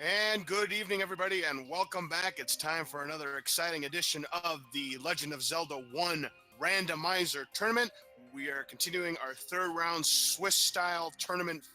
And good evening, everybody, and welcome back. It's time for another exciting edition of the Legend of Zelda 1 Randomizer Tournament. We are continuing our third round Swiss style tournament.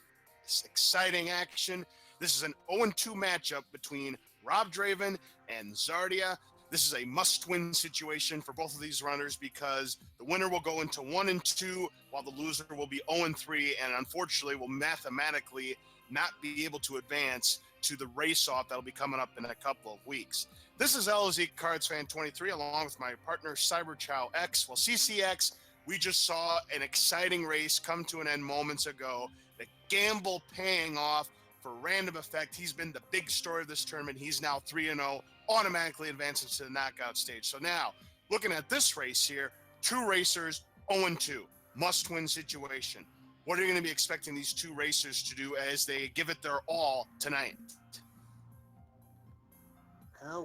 This exciting action. This is an 0-2 matchup between robdraven and Czardia. This is a must-win situation for both of these runners because the winner will go into 1-2 while the loser will be 0-3 and unfortunately will mathematically not be able to advance to the race-off that'll be coming up in a couple of weeks. This is LZ Cards Fan 23 along with my partner CyberChow X. Well, CCX, we just saw an exciting race come to an end moments ago. The gamble paying off for random effect. He's been the big story of this tournament. He's now 3-0, automatically advances to the knockout stage. So now, looking at this race here, two racers, 0-2, must-win situation. What are you going to be expecting these two racers to do as they give it their all tonight?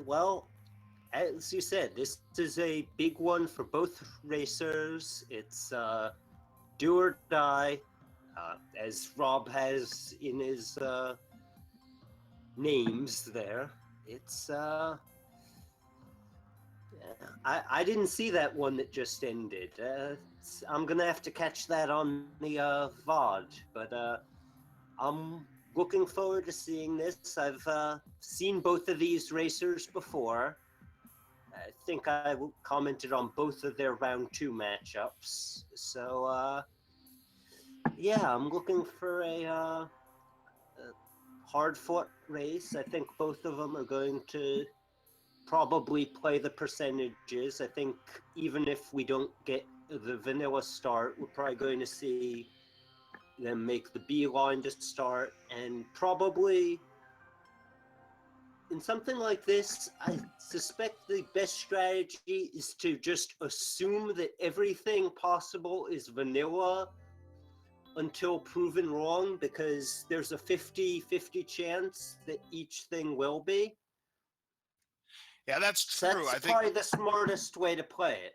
Well, as you said, this is a big one for both racers. It's do or die, as Rob has in his names there. It's I didn't see that one that just ended. I'm gonna have to catch that on the VOD, but I'm looking forward to seeing this. I've seen both of these racers before. I think I commented on both of their round 2 matchups. So yeah, I'm looking for a hard-fought race. I think both of them are going to probably play the percentages. I think even if we don't get the vanilla start, we're probably going to see them make the beeline to start, and probably in something like this, I suspect the best strategy is to just assume that everything possible is vanilla until proven wrong, because there's a 50-50 chance that each thing will be. Yeah, that's true. That's I think probably the smartest way to play it.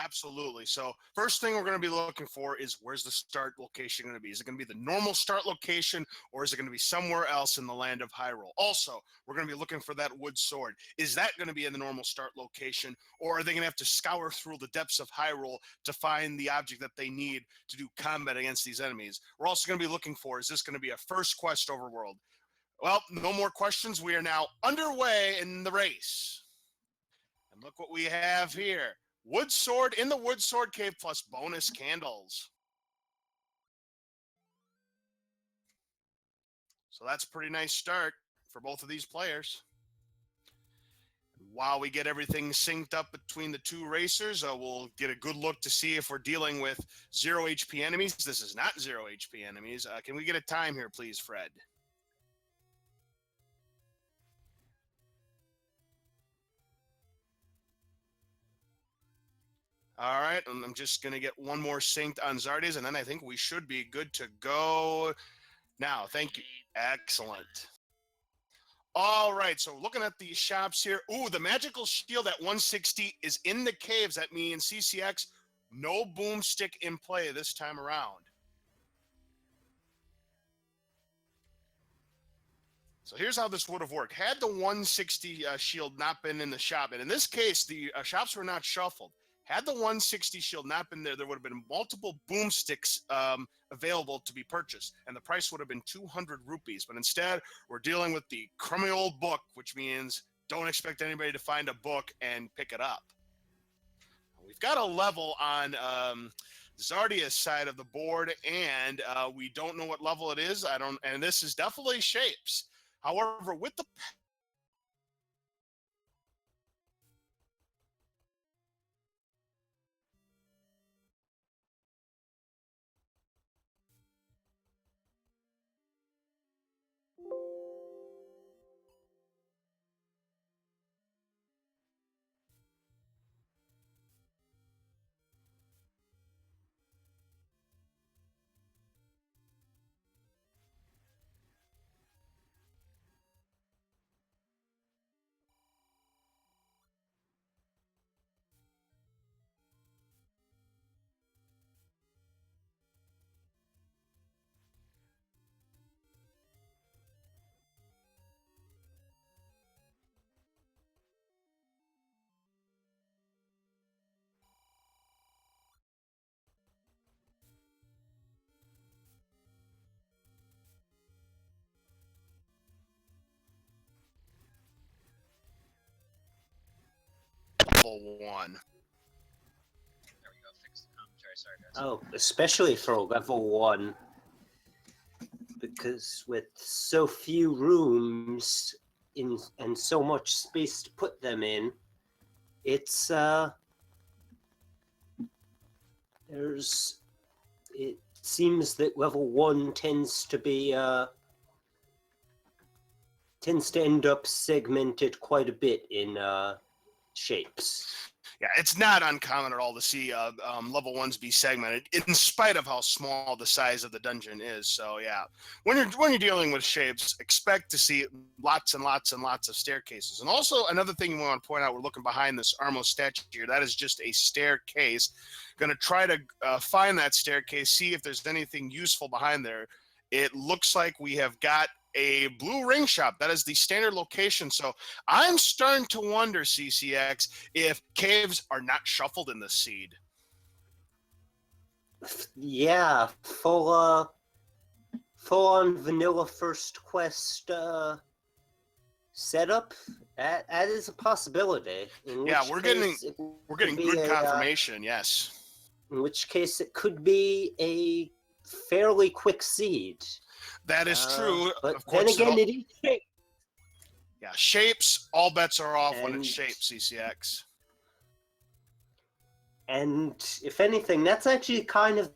absolutely. So first thing we're going to be looking for is where's the start location going to be? Is it going to be the normal start location or is it going to be somewhere else in the land of Hyrule? Also, we're going to be looking for that wood sword. Is that going to be in the normal start location or are they going to have to scour through the depths of Hyrule to find the object that they need to do combat against these enemies? We're also going to be looking for, is this going to be a first quest overworld? Well, no more questions. We are now underway in the race. And look what we have here. Wood Sword in the Wood Sword Cave plus bonus candles. So that's a pretty nice start for both of these players. While we get everything synced up between the two racers, we'll get a good look to see if we're dealing with 0 HP enemies. This is not 0 HP enemies. Can we get a time here, please, Fred? All right, and I'm just going to get one more synced on Zardes, and then I think we should be good to go. Now, thank you. Excellent. All right, so looking at these shops here. Ooh, the magical shield at 160 is in the caves. That means CCX, no boomstick in play this time around. So here's how this would have worked. Had the 160 shield not been in the shop, and in this case, the shops were not shuffled. Had the 160 shield not been there, there would have been multiple boomsticks available to be purchased, and the price would have been 200 rupees. But instead, we're dealing with the crummy old book, which means don't expect anybody to find a book and pick it up. We've got a level on Zardia's side of the board, and we don't know what level it is. And this is definitely shapes. However, with the level 1. There we go. Fix the commentary. Sorry, guys. Oh, especially for level 1. Because with so few rooms and so much space to put them in, it's it seems that level 1 tends to end up segmented quite a bit in shapes. Yeah, it's not uncommon at all to see level 1s be segmented, in spite of how small the size of the dungeon is. So yeah, when you're dealing with shapes, expect to see lots and lots and lots of staircases. And also another thing we want to point out, we're looking behind this Armo statue here. That is just a staircase. Going to try to find that staircase, see if there's anything useful behind there. It looks like we have got a blue ring shop. That is the standard location. So I'm starting to wonder, CCX, if caves are not shuffled in this seed. Yeah, full on vanilla first quest setup. That is a possibility. Yeah, we're getting good confirmation. Yes. In which case, it could be a fairly quick seed. That is true. But of course, then again, it is shape. Yeah, shapes, all bets are off when it's shapes, CCX. And if anything, that's actually kind of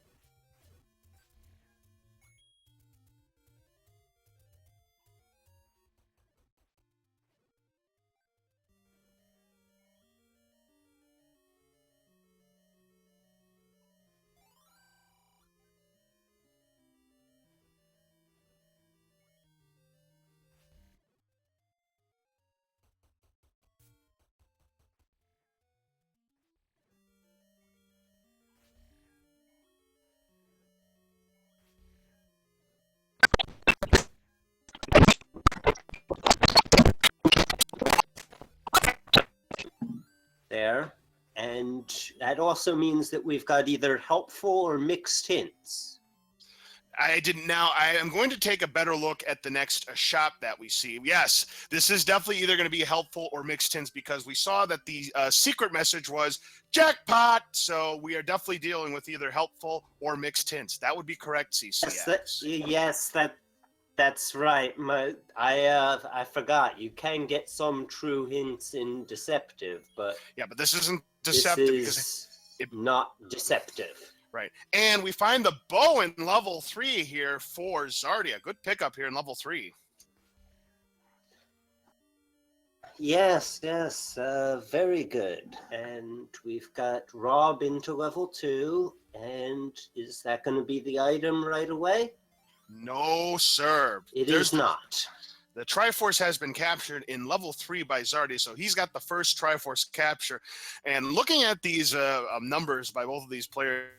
there. And that also means that we've got either helpful or mixed hints. I am going to take a better look at the next shop that we see. Yes, this is definitely either going to be helpful or mixed hints, because we saw that the secret message was jackpot. So we are definitely dealing with either helpful or mixed hints. That would be correct, CCX. That's right. I forgot. You can get some true hints in deceptive, but yeah, but this isn't deceptive because it's not deceptive. Right. And we find the bow in level 3 here for Czardia. Good pickup here in level 3. Yes, very good. And we've got Rob into level 2. And is that going to be the item right away? No, sir. It is not. The Triforce has been captured in level 3 by Czardia, so he's got the first Triforce capture. And looking at these numbers by both of these players,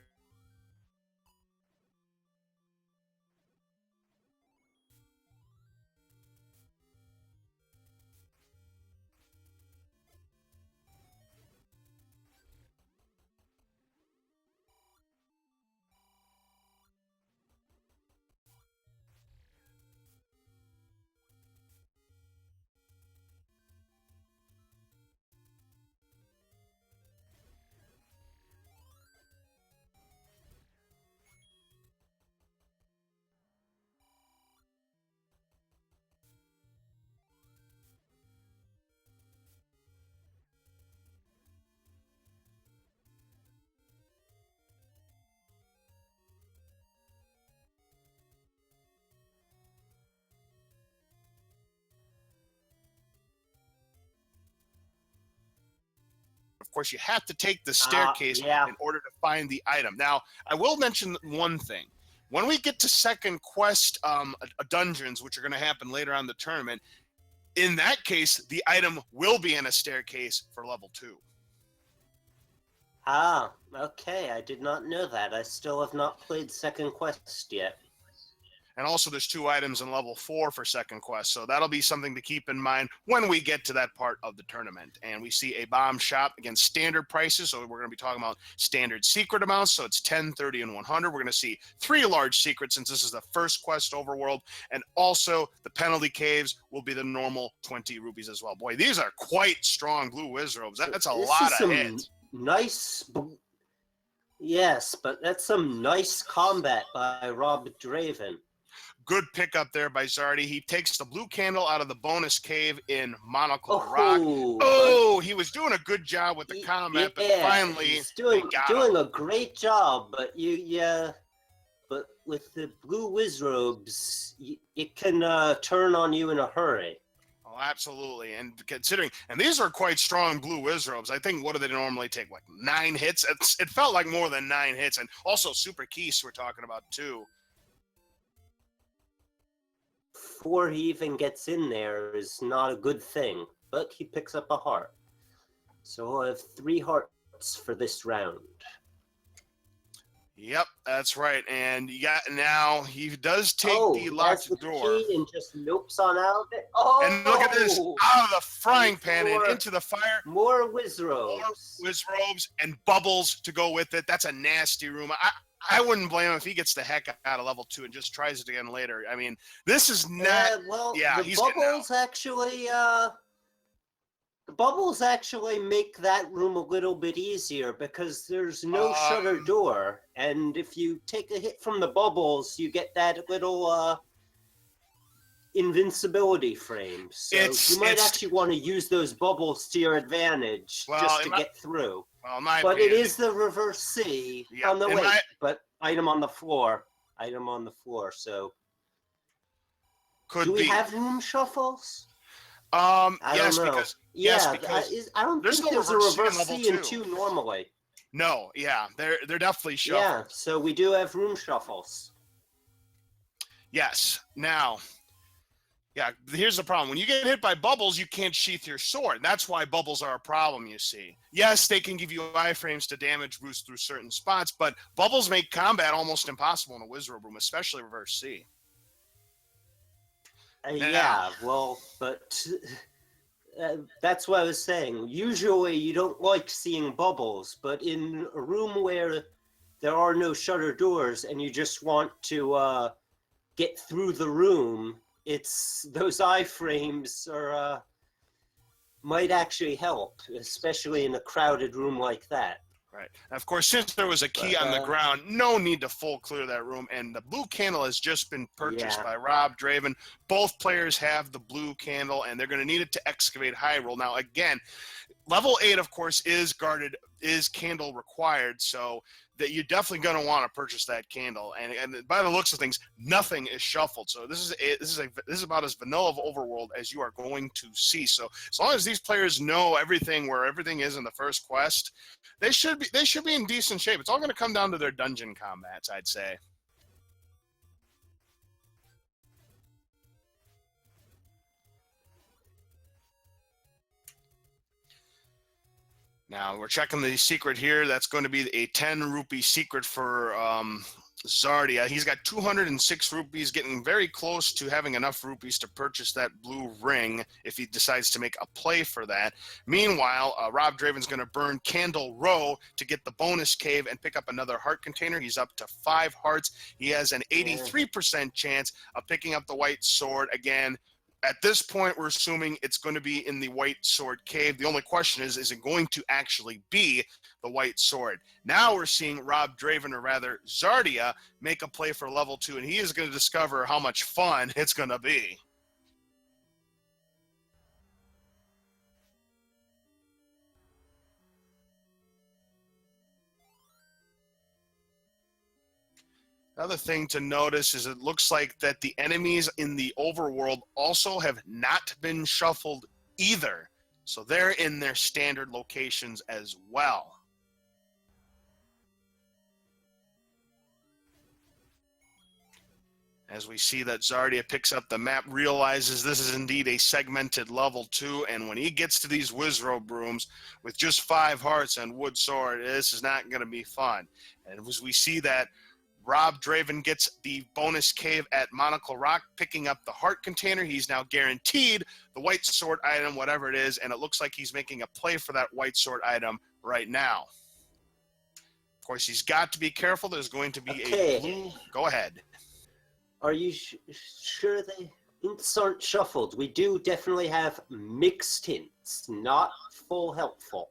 of course, you have to take the staircase in order to find the item. Now, I will mention one thing. When we get to second quest dungeons, which are going to happen later on in the tournament, in that case, the item will be in a staircase for level 2. Ah, okay. I did not know that. I still have not played second quest yet. And also there's 2 items in level 4 for second quest. So that'll be something to keep in mind when we get to that part of the tournament. And we see a bomb shop against standard prices. So we're going to be talking about standard secret amounts. So it's 10, 30, and 100. We're going to see 3 large secrets since this is the first quest overworld. And also the penalty caves will be the normal 20 rupees as well. Boy, these are quite strong blue wizrobes. That's a lot of hits. Nice. Yes, but that's some nice combat by robdraven. Good pickup there by Czardia. He takes the blue candle out of the bonus cave in Monocle Rock. Oh, he was doing a good job with the combat, but finally he's doing a great job. But but with the blue wizrobes, it can turn on you in a hurry. Oh, absolutely. And considering, and these are quite strong blue wizrobes. I think, what do they normally take? Like 9 hits? It felt like more than 9 hits. And also super keys we're talking about too. Before he even gets in there is not a good thing, but he picks up a heart. So I have 3 hearts for this round. Yep, that's right. And now he does take the locked door. Key and just nopes on out of it. Oh! And look at this, out of the frying pan and into the fire. More wizrobes. More wizrobes and bubbles to go with it. That's a nasty room. I wouldn't blame him if he gets the heck out of level 2 and just tries it again later. I mean, this is not. The bubbles actually make that room a little bit easier because there's no shutter door, and if you take a hit from the bubbles, you get that little invincibility frame. So you might actually want to use those bubbles to your advantage just to get through. Well, but it is the reverse C on the way. But item on the floor. So do we have room shuffles? Yes, because I don't think there's a reverse C in 2 normally. No, yeah, they're definitely shuffled. Yeah, so we do have room shuffles. Yes. Now, yeah, here's the problem. When you get hit by bubbles, you can't sheath your sword. That's why bubbles are a problem, you see. Yes, they can give you iframes to damage boost through certain spots, but bubbles make combat almost impossible in a wizard room, especially reverse C. But that's what I was saying. Usually you don't like seeing bubbles, but in a room where there are no shutter doors and you just want to get through the room, those iframes might actually help, especially in a crowded room like that. Right. Of course, since there was a key on the ground, no need to full clear that room. And the blue candle has just been purchased by robdraven. Both players have the blue candle, and they're going to need it to excavate Hyrule. Now, again, level 8, of course, is candle required, so that you're definitely going to want to purchase that candle. And by the looks of things, nothing is shuffled. So this is about as vanilla of overworld as you are going to see. So as long as these players know where everything is in the first quest, they should be in decent shape. It's all going to come down to their dungeon combats, I'd say. Now, we're checking the secret here. That's going to be a 10 rupee secret for Czardia. He's got 206 rupees, getting very close to having enough rupees to purchase that blue ring if he decides to make a play for that. Meanwhile, robdraven's going to burn Candle Row to get the bonus cave and pick up another heart container. He's up to 5 hearts. He has an 83% chance of picking up the white sword again. At this point, we're assuming it's going to be in the White Sword Cave. The only question is it going to actually be the White Sword? Now we're seeing robdraven, or rather Czardia, make a play for level 2, and he is going to discover how much fun it's going to be. Another thing to notice is it looks like that the enemies in the overworld also have not been shuffled either. So they're in their standard locations as well. As we see that Czardia picks up the map, realizes this is indeed a segmented level 2, and when he gets to these wizrobe rooms with just 5 hearts and wood sword, this is not going to be fun. And as we see that Rob Draven gets the bonus cave at Monocle Rock, picking up the heart container. He's now guaranteed the white sword item, whatever it is, and it looks like he's making a play for that white sword item right now. Of course, he's got to be careful. There's going to be a blue. Go ahead. Are you sure the hints aren't shuffled? We do definitely have mixed hints, not full helpful.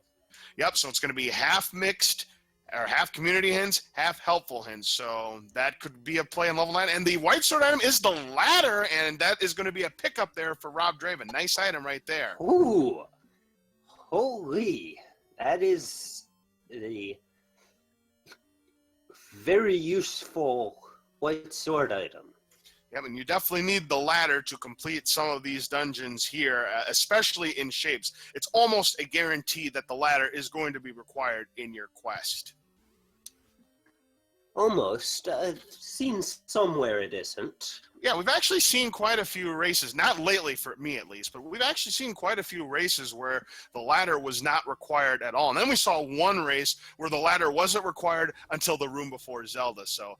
Yep, so it's going to be half mixed, or half community hints, half helpful hints. So that could be a play in level 9. And the white sword item is the ladder, and that is going to be a pickup there for Rob Draven. Nice item right there. Ooh, holy, that is the very useful white sword item. Yep, and you definitely need the ladder to complete some of these dungeons here, especially in shapes. It's almost a guarantee that the ladder is going to be required in your quest. Almost. I've seen somewhere it isn't. Yeah, we've actually seen quite a few races, not lately for me at least, but we've actually seen quite a few races where the ladder was not required at all. And then we saw one race where the ladder wasn't required until the room before Zelda. So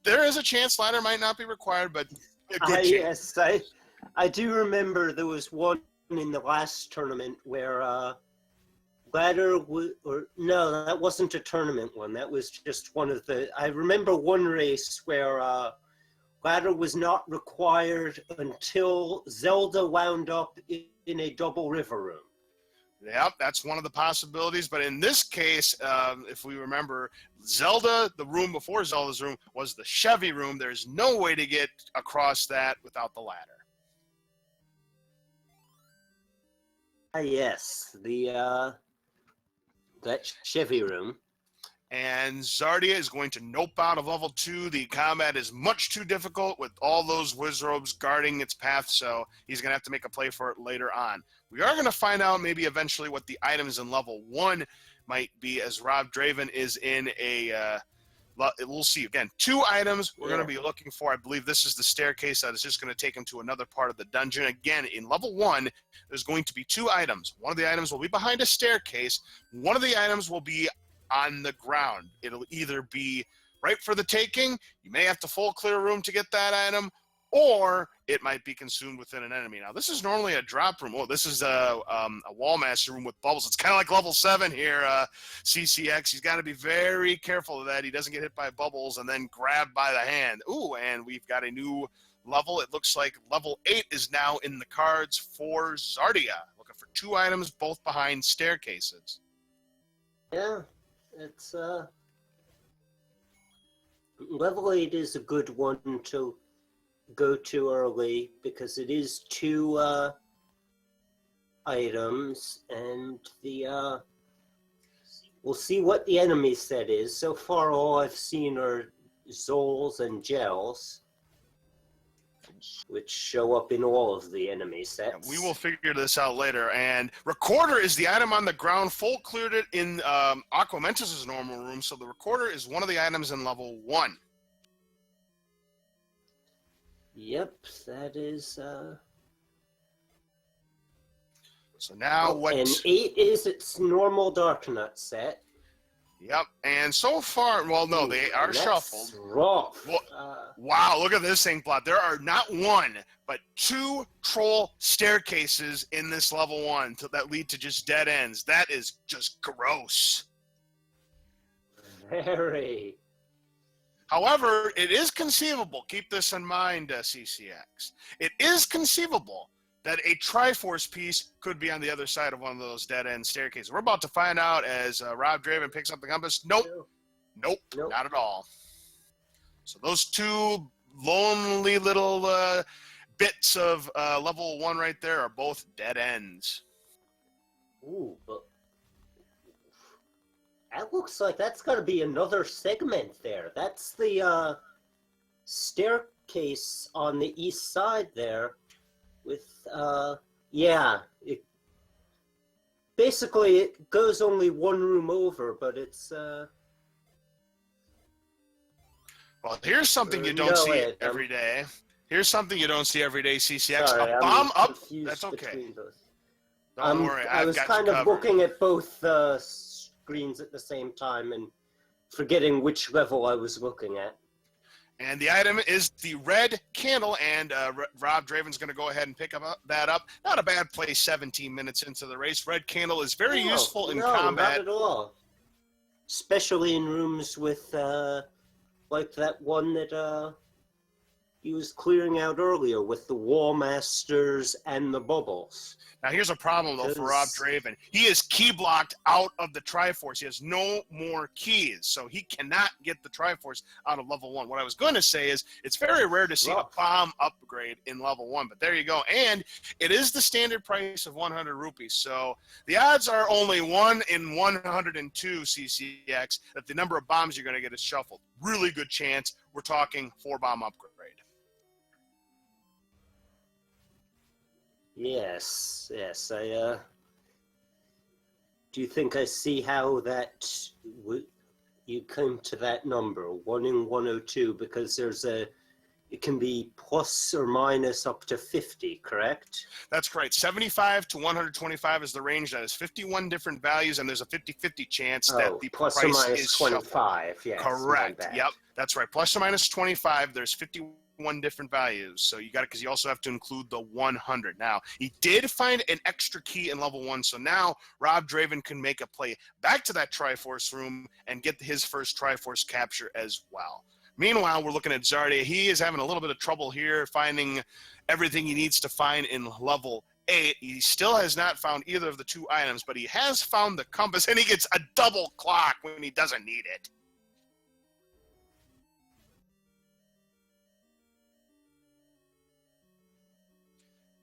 there is a chance ladder might not be required, but a good chance. Yes, I do remember there was one in the last tournament where ladder no, that wasn't a tournament one. That was just one of the. I remember one race where ladder was not required until Zelda wound up in a double river room. Yep, that's one of the possibilities. But in this case, if we remember, Zelda, the room before Zelda's room, was the Chevy room. There's no way to get across that without the ladder. Yes, that Chevy room. And Czardia is going to nope out of level 2. The combat is much too difficult with all those wizrobes guarding its path, so he's going to have to make a play for it later on. We are going to find out maybe eventually what the items in level 1 might be, as Rob Draven is in a... we'll see. Again, 2 items we're going to be looking for. I believe this is the staircase that is just going to take him to another part of the dungeon. Again, in level 1, there's going to be 2 items. One of the items will be behind a staircase. One of the items will be on the ground. It'll either be right for the taking, you may have to full clear room to get that item, or it might be consumed within an enemy. Now, this is normally a drop room. Oh, this is a wall master room with bubbles. It's kind of like level 7 here, CCX. He's got to be very careful of that. He doesn't get hit by bubbles and then grabbed by the hand. Ooh, and we've got a new level. It looks like level 8 is now in the cards for Czardia. Looking for 2 items, both behind staircases. Yeah. It's level 8 is a good one to go to early because it is 2 items, and the we'll see what the enemy set is. So far, all I've seen are Zols and Gels, which show up in all of the enemy sets. We will figure this out later. And Recorder is the item on the ground. Full cleared it in Aquamentus' normal room, so the Recorder is one of the items in level 1. Yep, that is... So now what... And 8 is its normal Darknut set. Yep, and so far, well, no, they are that's shuffled. Rough. Well, wow, look at this ink plot. There are not 1, but 2 troll staircases in this level 1 that lead to just dead ends. That is just gross. Very. However, it is conceivable, keep this in mind, CCX. It is conceivable that a Triforce piece could be on the other side of one of those dead-end staircases. We're about to find out as Rob Draven picks up the compass. Nope, not at all. So those 2 lonely little bits of level 1 right there are both dead ends. Ooh, but that looks like that's got to be another segment there. That's the staircase on the east side there. With, basically it goes only 1 room over, but it's, Well, here's something you don't see every day. Here's something you don't see every day, CCX. Sorry, a bomb up. Confused That's okay. Don't worry, I was kind of looking at both screens at the same time and forgetting which level I was looking at. And the item is the red candle, and Rob Draven's going to go ahead and pick that up. Not a bad play 17 minutes into the race. Red candle is very useful in combat. Not at all. Especially in rooms with, like that one that he was clearing out earlier with the Wall Masters and the Bubbles. Now, here's a problem, though, for Rob Draven. He is key blocked out of the Triforce. He has no more keys, so he cannot get the Triforce out of level 1. What I was going to say is it's very rare to see a bomb upgrade in level 1, but there you go. And it is the standard price of 100 rupees, so the odds are only 1 in 102 CCX that the number of bombs you're going to get is shuffled. Really good chance. We're talking 4-bomb upgrade. Yes. I do you think I see how that you came to that number 1 in 102? Because it can be plus or minus up to 50, correct? That's correct. 75 to 125 is the range. That is 51 different values, and there's a 50-50 chance that the plus price or minus is 25. Yes, correct. Yep, that's right. Plus or minus 25. There's 51 different values, so you got it because you also have to include the 100. Now, he did find an extra key in level 1, so now Rob Draven can make a play back to that Triforce room and get his first Triforce capture as well. Meanwhile, we're looking at Czardia. He is having a little bit of trouble here finding everything he needs to find in level 8. He still has not found either of the 2 items, but he has found the compass, and he gets a double clock when he doesn't need it.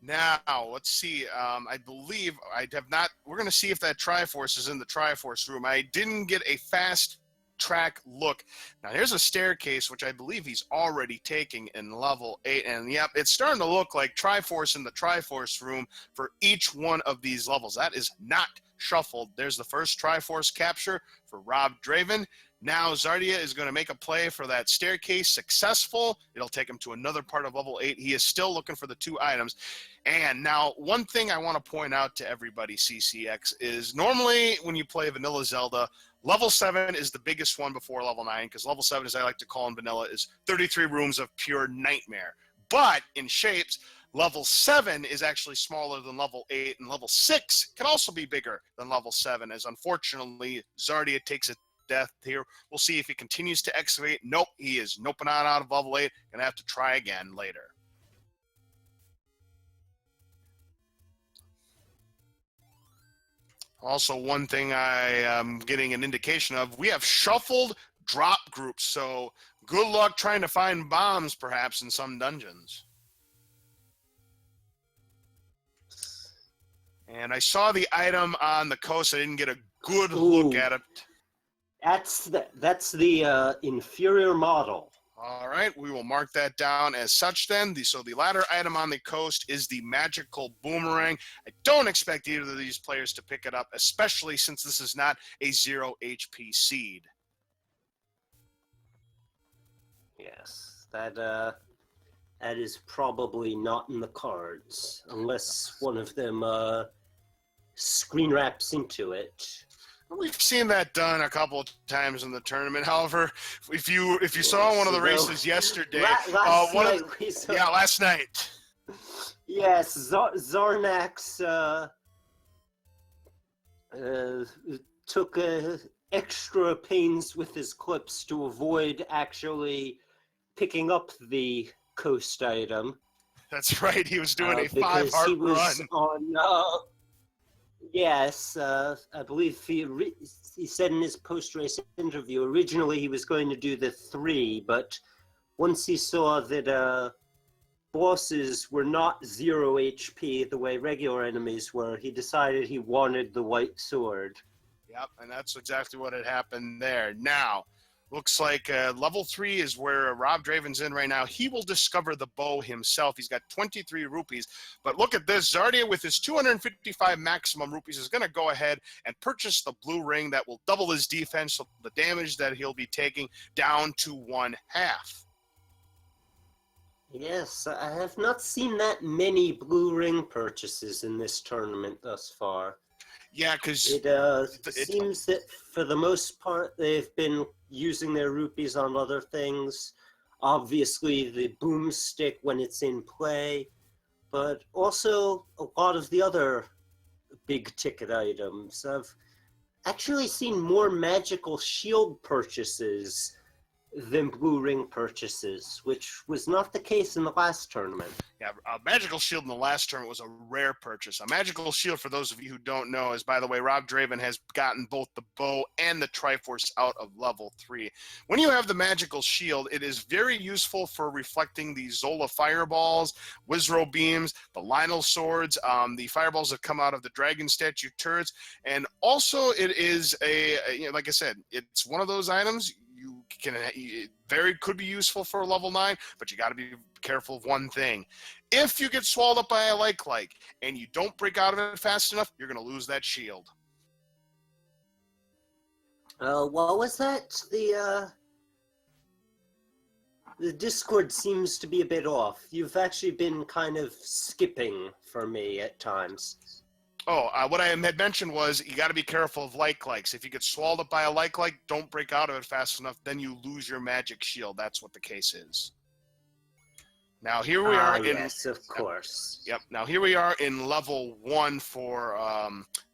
Now, let's see. I believe I have not. We're going to see if that Triforce is in the Triforce room. I didn't get a fast track look. Now, here's a staircase, which I believe he's already taking in level 8. And, yep, it's starting to look like Triforce in the Triforce room for each one of these levels. That is not shuffled. There's the first Triforce capture for Rob Draven. Now Czardia is going to make a play for that staircase. Successful. It'll take him to another part of level 8. He is still looking for the 2 items. And now one thing I want to point out to everybody, CCX, is normally when you play Vanilla Zelda, level 7 is the biggest one before level 9, because level 7, as I like to call in Vanilla, is 33 rooms of pure nightmare. But in shapes, level 7 is actually smaller than level 8, and level 6 can also be bigger than level 7, as unfortunately Czardia takes a death here. We'll see if he continues to excavate. Nope, he is noping on out of level 8. Gonna have to try again later. Also, one thing I am getting an indication of, we have shuffled drop groups, so good luck trying to find bombs perhaps in some dungeons. And I saw the item on the coast. I didn't get a good look at it. That's the inferior model. All right, we will mark that down as such then. So the latter item on the coast is the magical boomerang. I don't expect either of these players to pick it up, especially since this is not a 0 HP seed. Yes, that is probably not in the cards, unless one of them screen wraps into it. We've seen that done a couple of times in the tournament. However, if you saw one of the races yesterday, last night. Yes, Zarnax took extra pains with his clips to avoid actually picking up the coast item. That's right. He was doing a 5-heart run. Yes, I believe he said in his post-race interview, originally he was going to do the 3, but once he saw that bosses were not 0 HP the way regular enemies were, he decided he wanted the white sword. Yep, and that's exactly what had happened there. Now, looks like level 3 is where Rob Draven's in right now. He will discover the bow himself. He's got 23 rupees. But look at this. Czardia, with his 255 maximum rupees, is going to go ahead and purchase the blue ring that will double his defense, so the damage that he'll be taking down to 1/2. Yes, I have not seen that many blue ring purchases in this tournament thus far. Yeah, because it seems that for the most part they've been using their rupees on other things. obviously the boomstick when it's in play, but also a lot of the other big ticket items. I've actually seen more magical shield purchases than blue ring purchases, which was not the case in the last tournament. Yeah, a magical shield in the last tournament was a rare purchase. A magical shield, for those of you who don't know, is, by the way, robdraven has gotten both the bow and the Triforce out of level 3. When you have the magical shield, it is very useful for reflecting the Zola fireballs, Wizro beams, the Lionel swords, the fireballs that come out of the dragon statue turrets, and also it is like I said, it's one of those items could be useful for level 9, but you got to be careful of one thing. If you get swallowed up by a like and you don't break out of it fast enough, you're going to lose that shield. What was that? The Discord seems to be a bit off. You've actually been kind of skipping for me at times. Oh, what I had mentioned was you got to be careful of likes. If you get swallowed up by a like, don't break out of it fast enough, then you lose your magic shield. That's what the case is. Now here we are. Yes, of course. Yep. Now here we are in level 1 for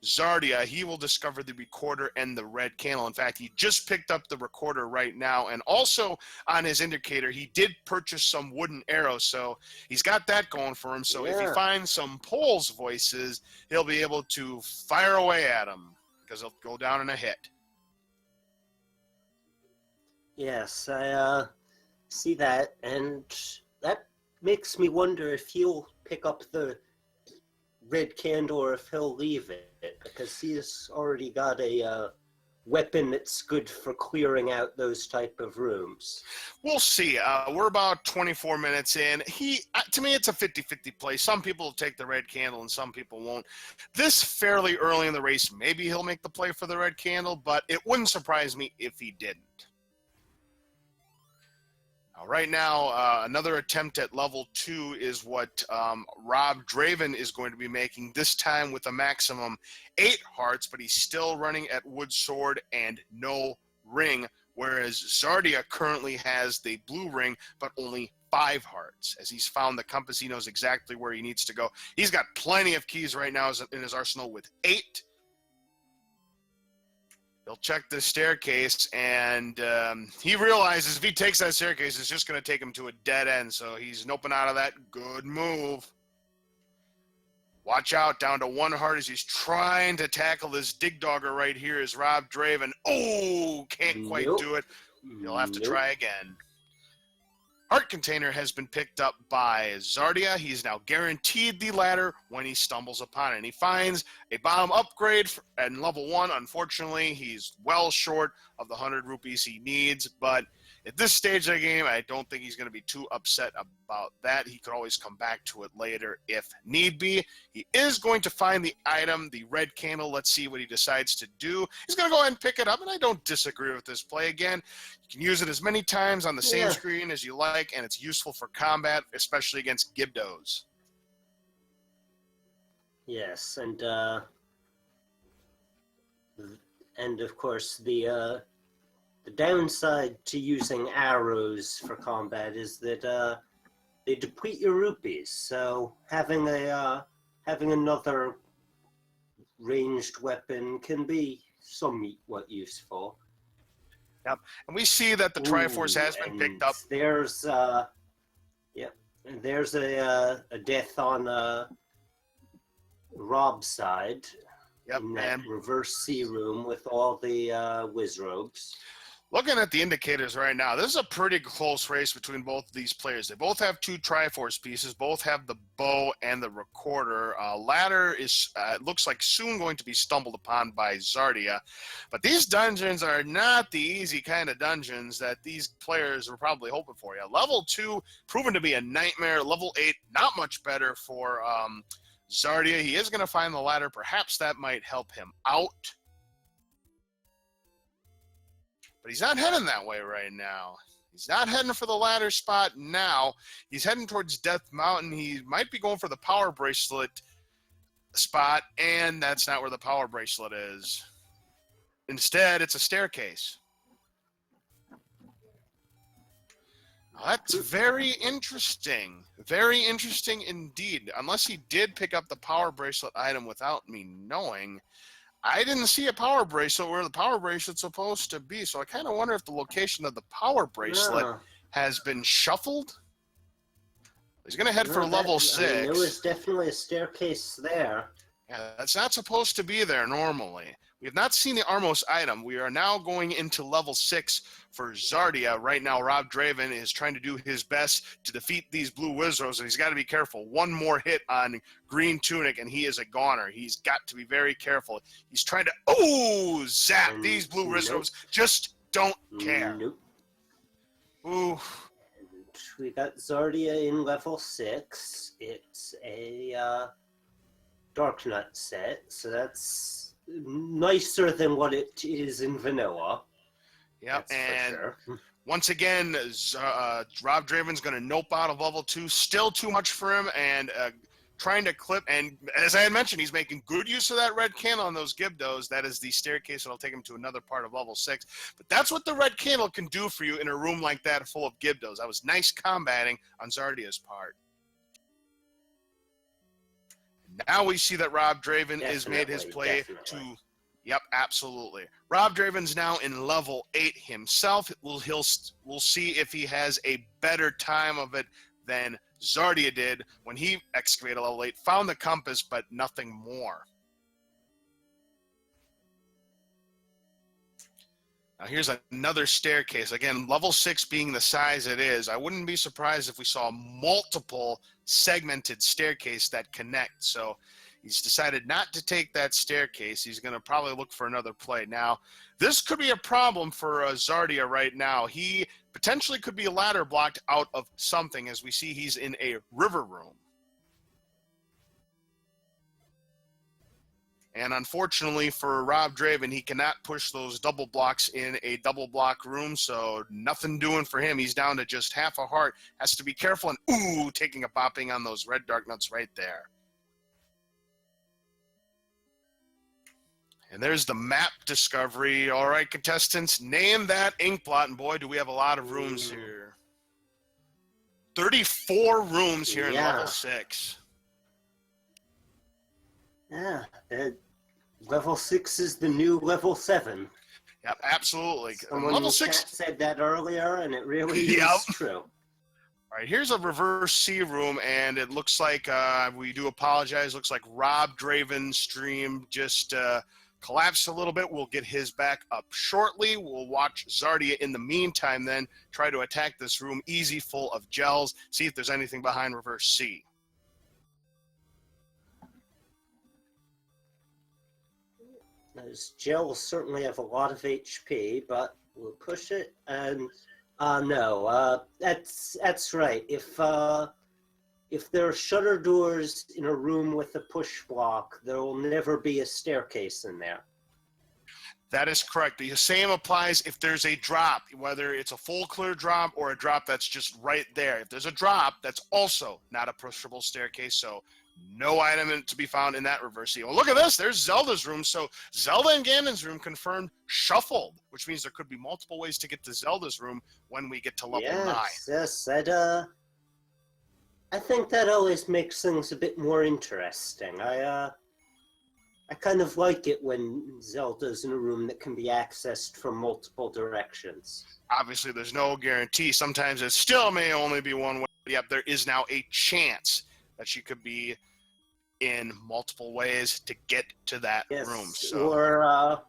Czardia. He will discover the recorder and the red candle. In fact, he just picked up the recorder right now, and also on his indicator, he did purchase some wooden arrows, so he's got that going for him. So if he finds some Poles voices, he'll be able to fire away at them because he'll go down in a hit. Yes, I see that, and that makes me wonder if he'll pick up the red candle or if he'll leave it, because he's already got a weapon that's good for clearing out those type of rooms. We'll see. We're about 24 minutes in. To me, it's a 50-50 play. Some people will take the red candle and some people won't. This fairly early in the race, maybe he'll make the play for the red candle, but it wouldn't surprise me if he didn't. Right now, another attempt at level 2 is what robdraven is going to be making, this time with a maximum 8 hearts, but he's still running at wood sword and no ring, whereas Czardia currently has the blue ring, but only 5 hearts. As he's found the compass, he knows exactly where he needs to go. He's got plenty of keys right now in his arsenal with 8. He'll check the staircase, and he realizes if he takes that staircase, it's just going to take him to a dead end, so he's noping out of that. Good move. Watch out, down to 1 heart as he's trying to tackle this dig dogger right here is robdraven. Oh, can't quite do it. He'll have to try again. Heart container has been picked up by Czardia. He's now guaranteed the ladder when he stumbles upon it. And he finds a bomb upgrade at level 1. Unfortunately, he's well short of the 100 rupees he needs, but at this stage of the game, I don't think he's going to be too upset about that. He could always come back to it later if need be. He is going to find the item, the red candle. Let's see what he decides to do. He's going to go ahead and pick it up, and I don't disagree with this play. Again, you can use it as many times on the same screen as you like, and it's useful for combat, especially against Gibdos. Yes, and of course the downside to using arrows for combat is that they deplete your rupees. So having another ranged weapon can be somewhat useful. Yep, and we see that the Triforce has been picked up. There's there's a death on Rob's side. Yep, in that reverse C room with all the Wizrobes. Looking at the indicators right now, this is a pretty close race between both of these players. They both have 2 Triforce pieces, both have the bow and the recorder. Ladder is looks like soon going to be stumbled upon by Czardia. But these dungeons are not the easy kind of dungeons that these players were probably hoping for. Yeah, level 2 proven to be a nightmare. Level 8 not much better for Czardia. He is going to find the ladder. Perhaps that might help him out. But he's not heading that way right now. He's not heading for the ladder spot now. He's heading towards Death Mountain. He might be going for the power bracelet spot, and that's not where the power bracelet is. Instead, it's a staircase. That's very interesting. Very interesting indeed. Unless he did pick up the power bracelet item without me knowing. I didn't see a power bracelet where the power bracelet's supposed to be, so I kind of wonder if the location of the power bracelet has been shuffled. He's going to head for level 6. I mean, there was definitely a staircase there. Yeah, that's not supposed to be there normally. We have not seen the Armos item. We are now going into level 6 for Czardia. Right now, robdraven is trying to do his best to defeat these blue wizards, and he's got to be careful. One more hit on green tunic, and he is a goner. He's got to be very careful. He's trying to, zap! These blue wizards just don't care. Nope. Ooh. We got Czardia in level 6. It's a Dark Nut set, so that's nicer than what it is in vanilla. Yep, and once again, robdraven's going to nope out of level 2. Still too much for him, and trying to clip. And as I had mentioned, he's making good use of that red candle on those Gibdos. That is the staircase that'll take him to another part of level 6. But that's what the red candle can do for you in a room like that full of Gibdos. That was nice combating on Czardia's part. Now we see that robdraven has made his play to... Yep, absolutely. robdraven's now in level 8 himself. We'll see if he has a better time of it than Czardia did when he excavated level 8, found the compass, but nothing more. Now here's another staircase. Again, level 6 being the size it is, I wouldn't be surprised if we saw multiple segmented staircase that connect. So he's decided not to take that staircase. He's going to probably look for another play. Now, this could be a problem for Czardia right now. He potentially could be ladder blocked out of something, as we see he's in a river room. And unfortunately for robdraven, he cannot push those double blocks in a double block room, so nothing doing for him. He's down to just half a heart. Has to be careful, and taking a bopping on those red dark nuts right there. And there's the map discovery. All right, contestants, name that ink blot, and boy, do we have a lot of rooms here. 34 rooms here in level 6. Yeah, level 6 is the new level 7. Yep, absolutely. Someone level 6 said that earlier, and it really is true. All right, here's a reverse C room, and it looks like, we do apologize, looks like robdraven's stream just collapsed a little bit. We'll get his back up shortly. We'll watch Czardia in the meantime then try to attack this room easy, full of gels, see if there's anything behind reverse C. Those gels certainly have a lot of HP, but we'll push it, and no, that's right. If there are shutter doors in a room with a push block, there will never be a staircase in there. That is correct. The same applies if there's a drop, whether it's a full clear drop or a drop that's just right there. If there's a drop, that's also not a pushable staircase, so no item to be found in that reverse C. Well, look at this. There's Zelda's room. So Zelda and Ganon's room confirmed shuffled, which means there could be multiple ways to get to Zelda's room when we get to level 9. Yes, I think that always makes things a bit more interesting. I kind of like it when Zelda's in a room that can be accessed from multiple directions. Obviously, there's no guarantee. Sometimes it still may only be one way. Yep, there is now a chance that she could be in multiple ways to get to that room. So. Or,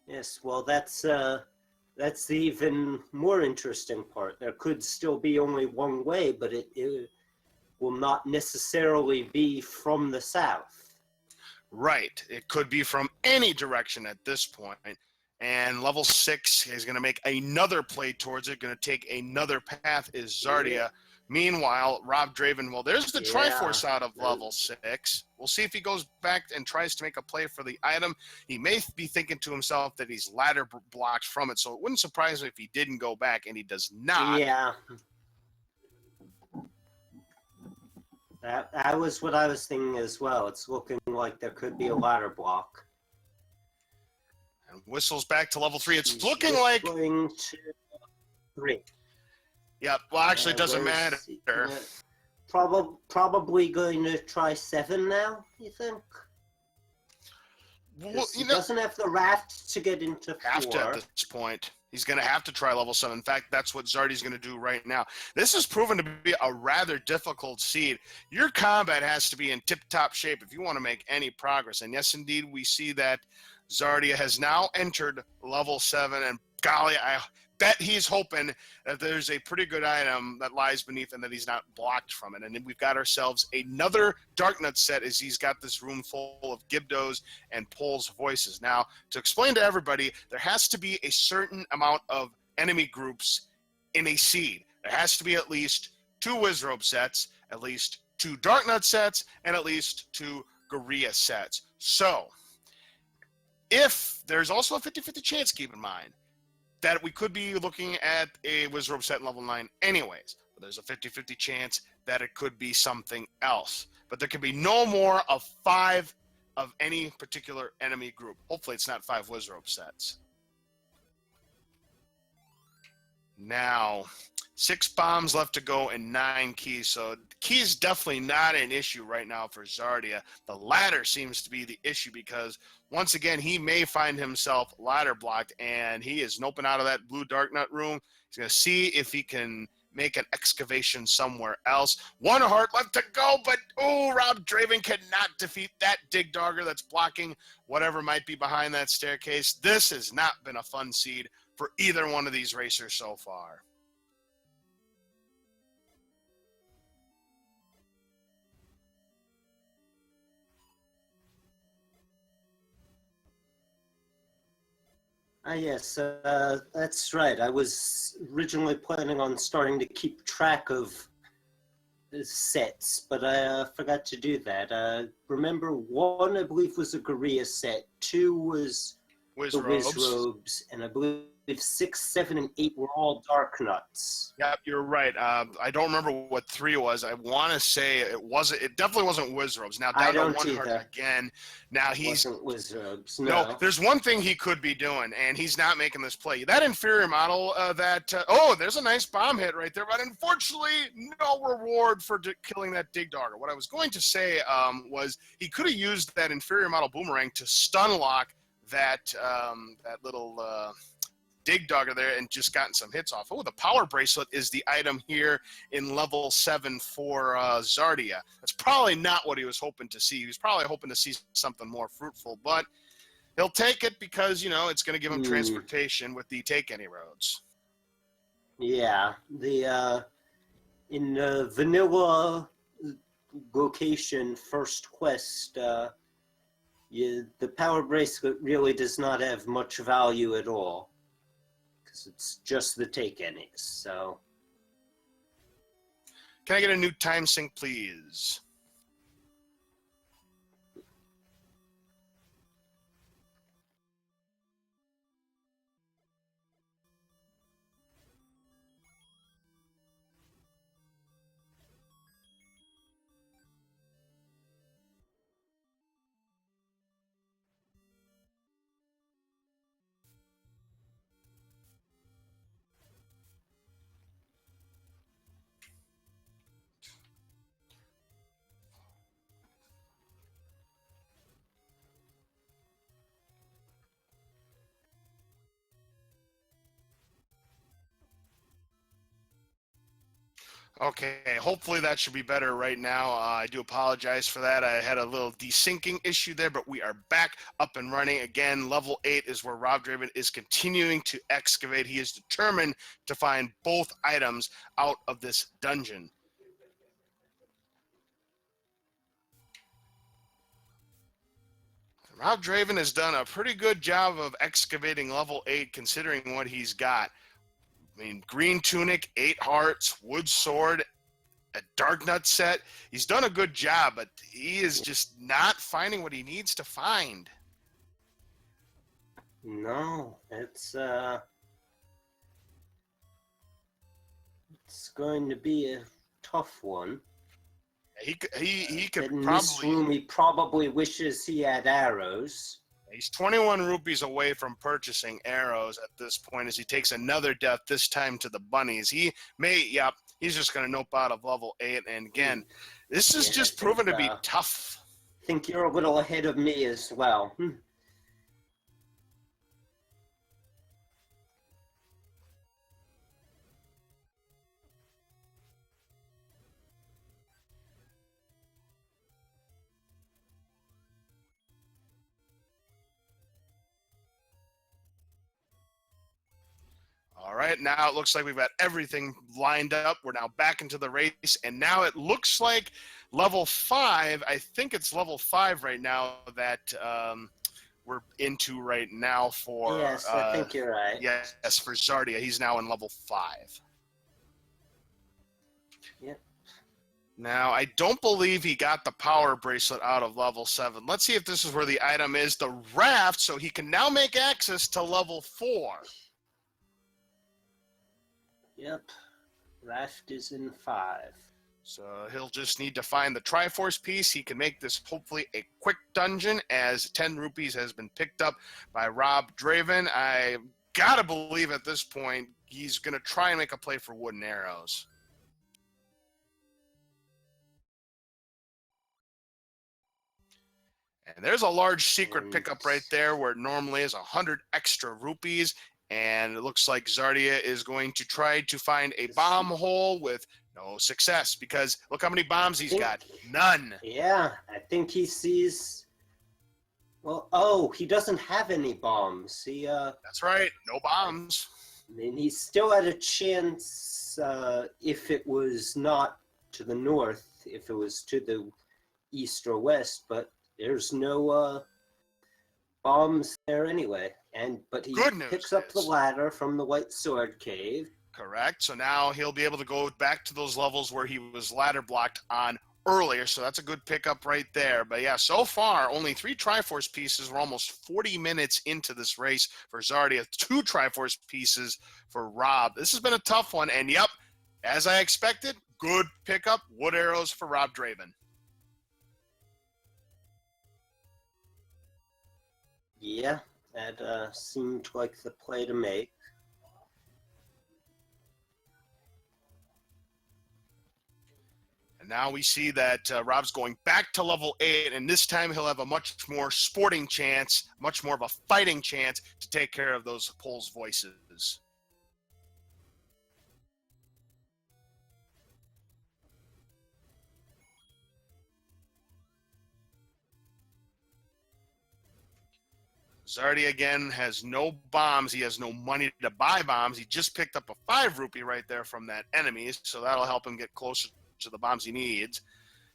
yes, well, that's the even more interesting part. There could still be only one way, but it will not necessarily be from the south. Right. It could be from any direction at this point. And level 6 is going to make another play towards it, going to take another path, is Czardia. Yeah. Meanwhile, robdraven, well, there's the Triforce out of level 6. We'll see if he goes back and tries to make a play for the item. He may be thinking to himself that he's ladder blocked from it, so it wouldn't surprise me if he didn't go back, and he does not. Yeah. That was what I was thinking as well. It's looking like there could be a ladder block. And whistles back to level 3. It's looking like... Going to 3. Yep. Well, actually, it doesn't where's matter. he? Probably going to try 7 now, you think? Well, He doesn't have the raft to get into 4. Have to at this point. He's going to have to try level 7. In fact, that's what Czardia's going to do right now. This has proven to be a rather difficult seed. Your combat has to be in tip-top shape if you want to make any progress. And yes, indeed, we see that Czardia has now entered level 7. And golly, I bet he's hoping that there's a pretty good item that lies beneath and that he's not blocked from it. And then we've got ourselves another Darknut set as he's got this room full of Gibdos and Pole's voices. Now, to explain to everybody, there has to be a certain amount of enemy groups in a seed. There has to be at least 2 Wizrobe sets, at least 2 Darknut sets, and at least 2 Gorilla sets. So, if there's also a 50-50 chance, keep in mind, that we could be looking at a Wizrobe set in level 9 anyways. But there's a 50-50 chance that it could be something else. But there can be no more of 5 of any particular enemy group. Hopefully it's not 5 Wizrobe sets. Now, 6 bombs left to go and 9 keys. So key is definitely not an issue right now for Czardia. The ladder seems to be the issue because once again, he may find himself ladder blocked and he is noping out of that blue Darknut room. He's going to see if he can make an excavation somewhere else. 1 heart left to go, but robdraven cannot defeat that dig dogger that's blocking whatever might be behind that staircase. This has not been a fun seed for either one of these racers so far. Yes, that's right. I was originally planning on starting to keep track of the sets, but I forgot to do that. Remember, 1, I believe, was a Gorilla set. 2 was the Wizrobes, and I believe 6, 7, and 8 were all Darknuts. Yep, you're right. I don't remember what 3 was. I want to say it wasn't. It definitely wasn't Wizrobes. Now down to 1 heart again. Now he's wasn't Wizrobes. No, there's one thing he could be doing, and he's not making this play. That inferior model there's a nice bomb hit right there, but unfortunately, no reward for killing that dig dogger. What I was going to say was he could have used that inferior model boomerang to stun lock that little dig dogger there and just gotten some hits off. Oh, the power bracelet is the item here in level 7 for Czardia. That's probably not what he was hoping to see. He was probably hoping to see something more fruitful, but he'll take it because, it's going to give him transportation with the Take Any Roads. Yeah, in vanilla location first quest, the power bracelet really does not have much value at all. It's just the Take Any's, so. Can I get a new time sync, please? Okay, hopefully that should be better right now. I do apologize for that. I had a little desyncing issue there, but we are back up and running. Again, level 8 is where robdraven is continuing to excavate. He is determined to find both items out of this dungeon. robdraven has done a pretty good job of excavating level 8 considering what he's got. I mean, green tunic, 8 hearts, wood sword, a Darknut set. He's done a good job, but he is just not finding what he needs to find. No, it's going to be a tough one. He could in probably. this room, he probably wishes he had arrows. He's 21 rupees away from purchasing arrows at this point as he takes another death, this time to the bunnies. He may, yep, he's just going to nope out of level 8. And again, this is just proven to be tough. I think you're a little ahead of me as well. All right, now it looks like we've got everything lined up. We're now back into the race, and now it looks like level 5, I think it's level 5 right now that we're into right now for... Yes, I think you're right. Yes, for Czardia. He's now in level 5. Yep. Now, I don't believe he got the power bracelet out of level 7. Let's see if this is where the item is, the raft, so he can now make access to level 4. Yep. Raft is in 5. So he'll just need to find the Triforce piece. He can make this hopefully a quick dungeon as 10 rupees has been picked up by robdraven. I gotta believe at this point he's gonna try and make a play for wooden arrows. And there's a large secret pickup right there where it normally is 100 extra rupees. And it looks like Czardia is going to try to find a bomb hole with no success because look how many bombs he's got. None. Yeah, I think he sees... Well, oh, he doesn't have any bombs. That's right. No bombs. I mean, he still had a chance if it was not to the north, if it was to the east or west, but there's no bombs there anyway. But he picks up the ladder from the White Sword Cave. Correct. So now he'll be able to go back to those levels where he was ladder blocked on earlier. So that's a good pickup right there. But yeah, so far, only 3 Triforce pieces. We're almost 40 minutes into this race for Czardia. 2 Triforce pieces for Rob. This has been a tough one. And yep, as I expected, good pickup. Wood arrows for robdraven. Yeah. That seemed like the play to make. And now we see that Rob's going back to level 8, and this time he'll have a much more sporting chance, much more of a fighting chance to take care of those Poles' voices. Czardia again has no bombs. He has no money to buy bombs. He just picked up a 5 rupee right there from that enemy, so that'll help him get closer to the bombs he needs.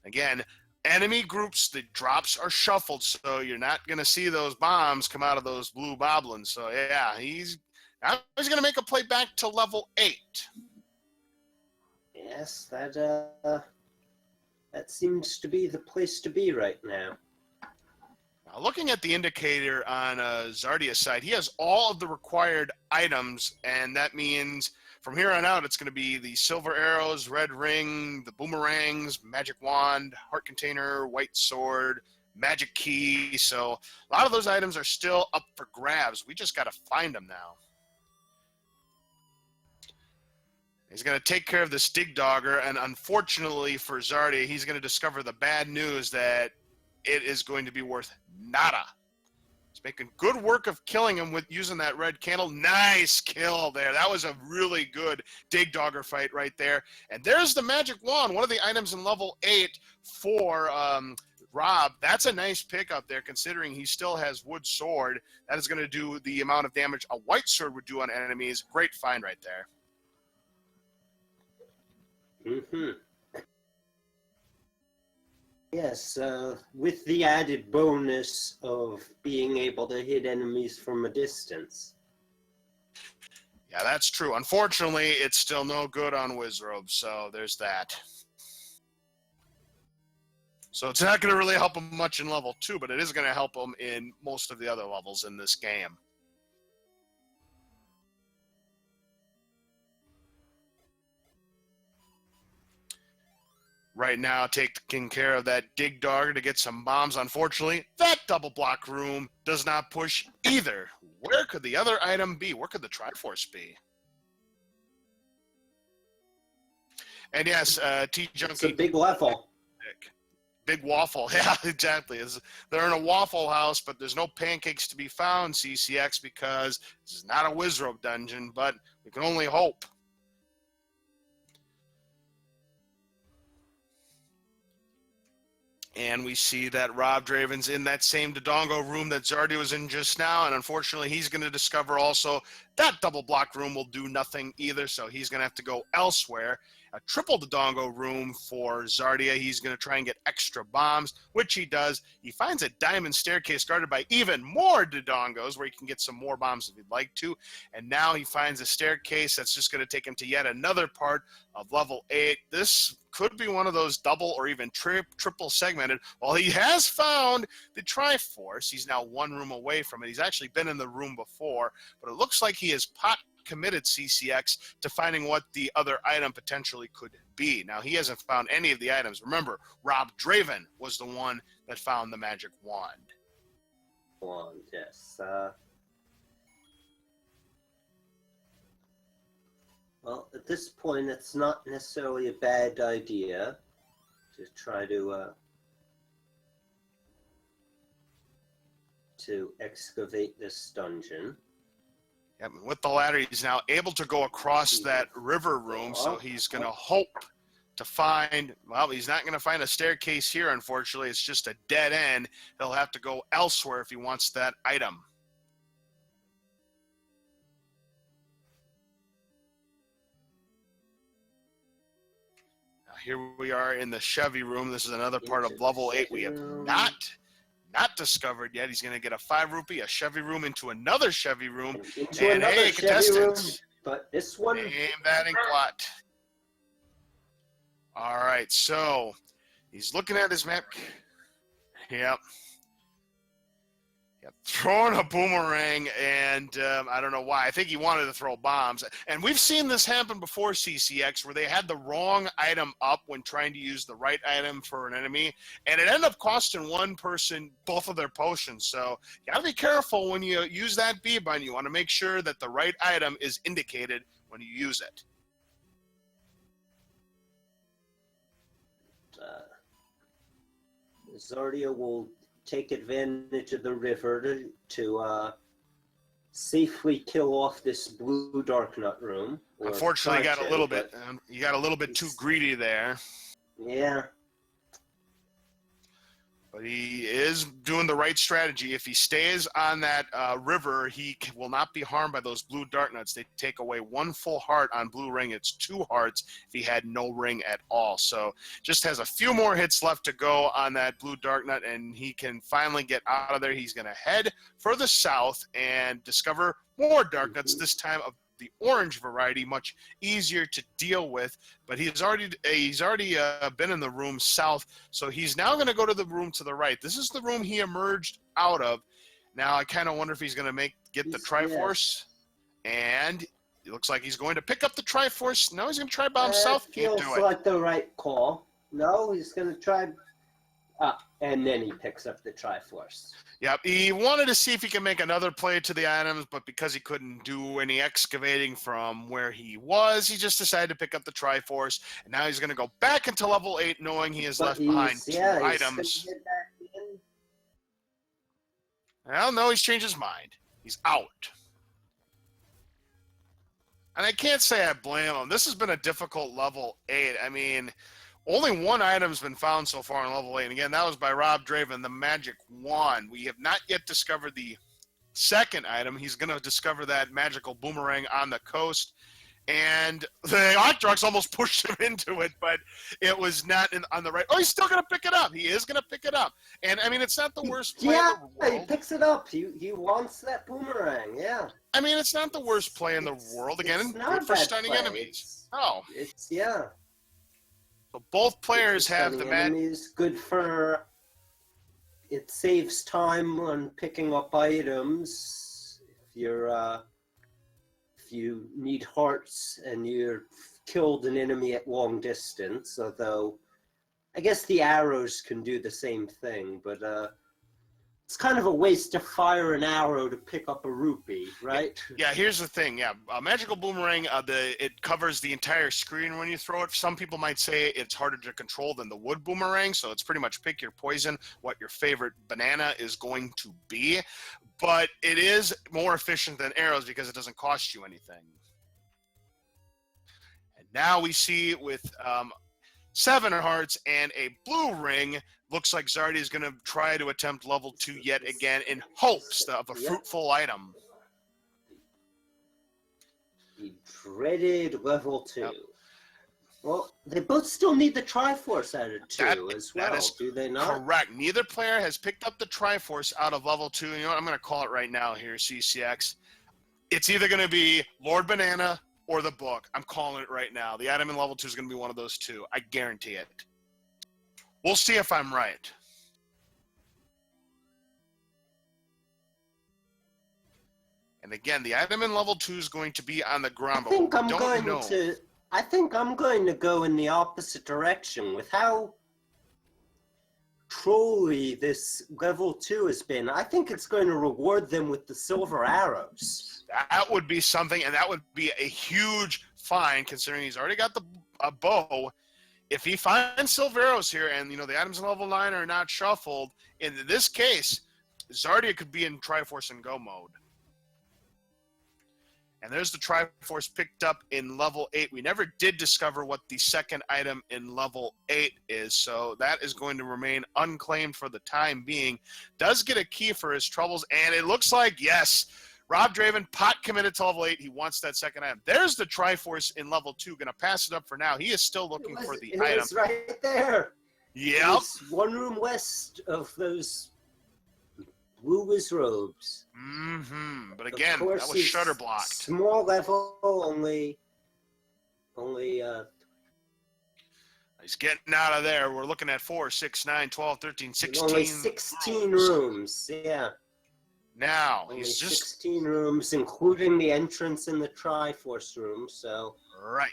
Again, enemy groups, the drops are shuffled, so you're not going to see those bombs come out of those blue boblins. So yeah, he's going to make a play back to level 8. Yes, that seems to be the place to be right now. Now, looking at the indicator on Czardia's side, he has all of the required items, and that means from here on out, it's going to be the silver arrows, red ring, the boomerangs, magic wand, heart container, white sword, magic key. So a lot of those items are still up for grabs. We just got to find them now. He's going to take care of this dig dogger, and unfortunately for Czardia, he's going to discover the bad news that it is going to be worth nada. He's making good work of killing him with using that red candle. Nice kill there. That was a really good dig dogger fight right there. And there's the magic wand, one of the items in level 8 for Rob. That's a nice pickup there considering he still has wood sword. That is going to do the amount of damage a white sword would do on enemies. Great find right there. Mm-hmm. Yes, with the added bonus of being able to hit enemies from a distance. Yeah, that's true. Unfortunately, it's still no good on Wizrobe, so there's that. So it's not going to really help him much in level 2, but it is going to help him in most of the other levels in this game. right now taking care of that dig dogger to get some bombs. Unfortunately, that double block room does not push either. Where could the other item be? Where could the Triforce be? And yes, T-Junkie. It's a big level. Big waffle. Yeah, exactly. They're in a Waffle House, but there's no pancakes to be found, CCX, because this is not a Wizrobe dungeon, but we can only hope. And we see that robdraven's in that same Dodongo room that Czardia was in just now, and unfortunately he's going to discover also that double block room will do nothing either, so he's going to have to go elsewhere. A triple Dodongo room for Czardia. He's going to try and get extra bombs, which he does. He finds a diamond staircase guarded by even more Dodongos where he can get some more bombs if he'd like to. And now he finds a staircase that's just going to take him to yet another part of level 8. This could be one of those double or even triple segmented. While he has found the Triforce, he's now one room away from it. He's actually been in the room before, but it looks like he is committed, CCX, to finding what the other item potentially could be. Now, he hasn't found any of the items. Remember, robdraven was the one that found the magic wand. Yes. Well, at this point, it's not necessarily a bad idea to try to excavate this dungeon. Yep, and with the ladder, he's now able to go across that river room, so he's going to hope to find, well, he's not going to find a staircase here, unfortunately. It's just a dead end. He'll have to go elsewhere if he wants that item. Now, here we are in the Chevy room. This is another part of level 8 we have not discovered yet. He's going to get a 5 rupee, a Chevy room into another Chevy room. Into and another hey, Chevy contestants, room, but this one... name that in plot. All right, so he's looking at his map. Yep. Throwing a boomerang, and I don't know why. I think he wanted to throw bombs. And we've seen this happen before, CCX, where they had the wrong item up when trying to use the right item for an enemy, and it ended up costing one person both of their potions. So you gotta be careful when you use that B button. You want to make sure that the right item is indicated when you use it. Czardia will take advantage of the river to safely kill off this blue dark nut room. Unfortunately, you got a little bit too greedy there. Yeah. But he is doing the right strategy. If he stays on that river, he will not be harmed by those blue dark nuts. They take away 1 full heart on blue ring. It's 2 hearts if he had no ring at all. So just has a few more hits left to go on that blue dark nut, and he can finally get out of there. He's going to head further south and discover more dark nuts, this time of the orange variety, much easier to deal with, but he's already been in the room south, so he's now going to go to the room to the right. This is the room he emerged out of. Now I kind of wonder if he's going to get the Triforce, and it looks like he's going to pick up the Triforce. No, he's going to try bomb south. Can't do it. Feels like the right call. No, he's going to try. And then he picks up the Triforce. Yep, he wanted to see if he can make another play to the items, but because he couldn't do any excavating from where he was, he just decided to pick up the Triforce, and now he's going to go back into level 8 knowing he has left behind 2 items. Well, no, he's changed his mind. He's out. And I can't say I blame him. This has been a difficult level 8. I mean, only 1 item's been found so far in level 8. And again, that was by robdraven, the magic wand. We have not yet discovered the second item. He's going to discover that magical boomerang on the coast. And the Octrox almost pushed him into it, but it was not on the right. Oh, he's still going to pick it up. He is going to pick it up. And, I mean, it's not the worst play in the world. He picks it up. He wants that boomerang, yeah. I mean, it's not the worst play in the world. Again, good for stunning enemies. Yeah. So both players have the enemies. Good for. It saves time on picking up items. If you need hearts and you're killed an enemy at long distance, although I guess the arrows can do the same thing, but it's kind of a waste to fire an arrow to pick up a rupee, right? Yeah, here's the thing. Yeah, a magical boomerang, it covers the entire screen when you throw it. Some people might say it's harder to control than the wood boomerang, so it's pretty much pick your poison, what your favorite banana is going to be. But it is more efficient than arrows because it doesn't cost you anything. And now we see with 7 hearts and a blue ring, looks like Czardia is going to try to attempt level 2 yet again in hopes of a fruitful item. The dreaded level 2. Yep. Well, they both still need the Triforce added too, as well, do they not? Correct. Neither player has picked up the Triforce out of level 2. You know what? I'm going to call it right now here, CCX. It's either going to be Lord Banana or the book. I'm calling it right now. The item in level 2 is going to be one of those two. I guarantee it. We'll see if I'm right. And again, the item in level 2 is going to be on the ground, but we don't know. I think I'm going to go in the opposite direction with how trolly this level 2 has been. I think it's going to reward them with the silver arrows. That would be something, and that would be a huge find considering he's already got the bow. If he finds silver arrows here, and you know the items in level 9 are not shuffled, in this case, Czardia could be in Triforce and Go mode. And there's the Triforce picked up in level 8. We never did discover what the second item in level 8 is, so that is going to remain unclaimed for the time being. Does get a key for his troubles, and it looks like, yes, robdraven, pot committed to level 8. He wants that second item. There's the Triforce in level 2. Going to pass it up for now. He is still looking for the item. It's right there. Yep. It's one room west of those blue robes. Mm-hmm. But again, that was shutter blocked. Small level, only. He's getting out of there. We're looking at 4, 6, 9, 12, 13, 16. Only 16 rooms. Yeah. Now Only he's just 16 rooms, including the entrance in the Triforce room. So right.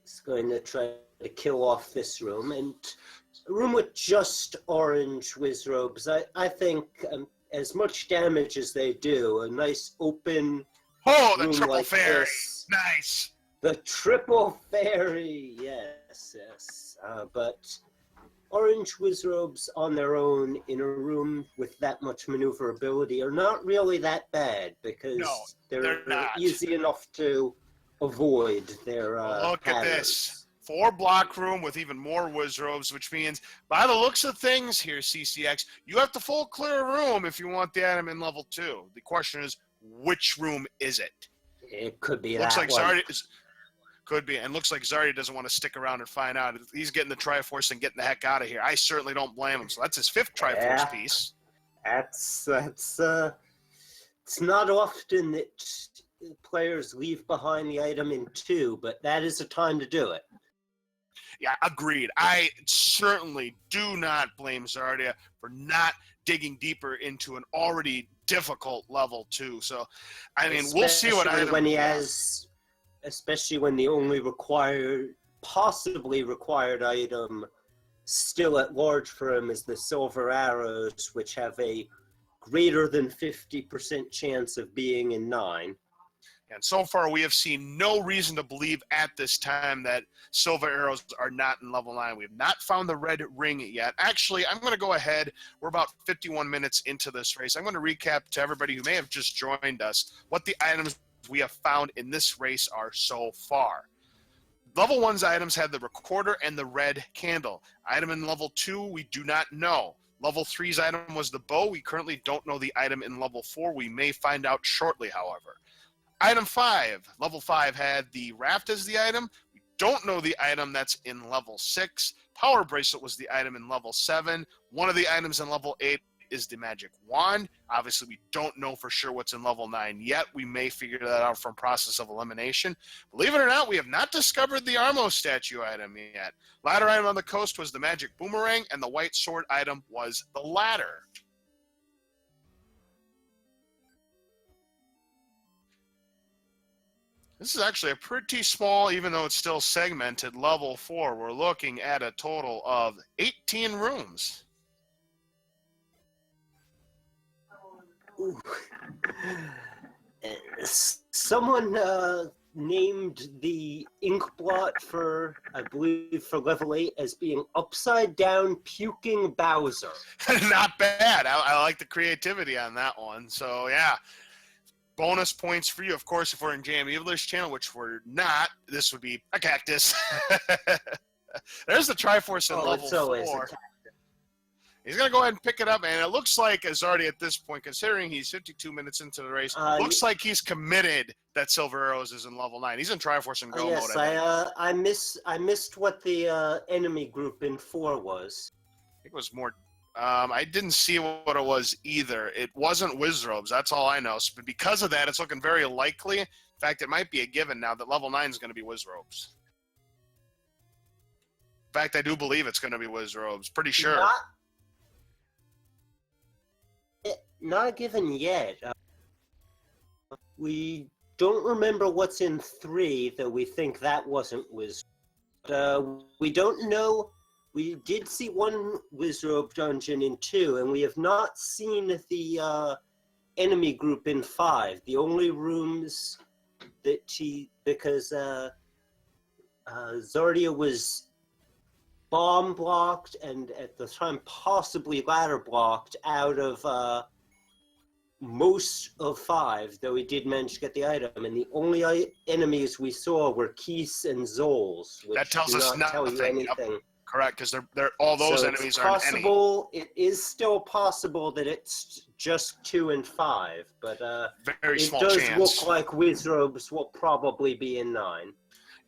He's going to try to kill off this room, and a room with just orange robes. I think as much damage as they do, a nice open. Oh, the room triple like fairy! this. Nice. The triple fairy, yes. But orange robes on their own in a room with that much maneuverability are not really that bad because they're easy enough to avoid their look patterns. at this. 4 block room with even more robes, which means by the looks of things here, CCX, you have to full clear a room if you want the item in level 2. The question is, which room is it? It could be looks that like one. Czardia could be, and looks like Czardia doesn't want to stick around and find out. He's getting the Triforce and getting the heck out of here. I certainly don't blame him. So that's his 5th Triforce piece. That's it's not often that players leave behind the item in 2, but that is a time to do it. Yeah, agreed. I certainly do not blame Czardia for not digging deeper into an already difficult level 2. So, I mean, we'll see what item when he has, especially when the only possibly required item still at large for him is the silver arrows, which have a greater than 50% chance of being in 9. And so far, we have seen no reason to believe at this time that silver arrows are not in level 9. We have not found the red ring yet. Actually, I'm going to go ahead. We're about 51 minutes into this race. I'm going to recap to everybody who may have just joined us what the items we have found in this race are so far. Level 1's items had the recorder and the red candle. Item in level 2, we do not know. Level 3's item was the bow. We currently don't know the item in level 4. We may find out shortly, however. Item 5, level 5 had the raft as the item. We don't know the item that's in level 6. Power bracelet was the item in level 7. One of the items in level 8 is the magic wand. Obviously, we don't know for sure what's in level 9 yet. We may figure that out from process of elimination. Believe it or not, we have not discovered the Armo statue item yet. Ladder item on the coast was the magic boomerang, and the white sword item was the ladder. This is actually a pretty small, even though it's still segmented, level 4. We're looking at a total of 18 rooms. Ooh. Someone named the ink blot for, I believe, for level 8 as being upside down puking Bowser. Not bad. I like the creativity on that one. So, yeah. Bonus points for you. Of course, if we're in Jam Evil's channel, which we're not, this would be a cactus. There's the Triforce in level 4. He's going to go ahead and pick it up, and it looks like Czardia at this point, considering he's 52 minutes into the race, looks like he's committed that Silver Arrows is in level 9. He's in Triforce and Go mode. I missed what the enemy group in 4 was. I think it was more. I didn't see what it was either. It wasn't Wizrobes. That's all I know. But because of that, it's looking very likely. In fact, it might be a given now that level 9 is going to be Wizrobes. In fact, I do believe it's going to be Wizrobes. Pretty sure. Not a given yet. We don't remember what's in 3, though we think that wasn't Wizrobe. We don't know. We did see one Wizrobe dungeon in 2, and we have not seen the enemy group in 5. The only rooms that because Czardia was bomb blocked and at the time possibly ladder blocked out of most of 5, though he did manage to get the item, and the only enemies we saw were Keese and Zoles, which that tells us nothing. Tell you anything. Yep. Correct, because they're all those so enemies it's are possible. It is still possible that it's just 2 and 5, but very it small does chance. look like Wizrobes will probably be in 9.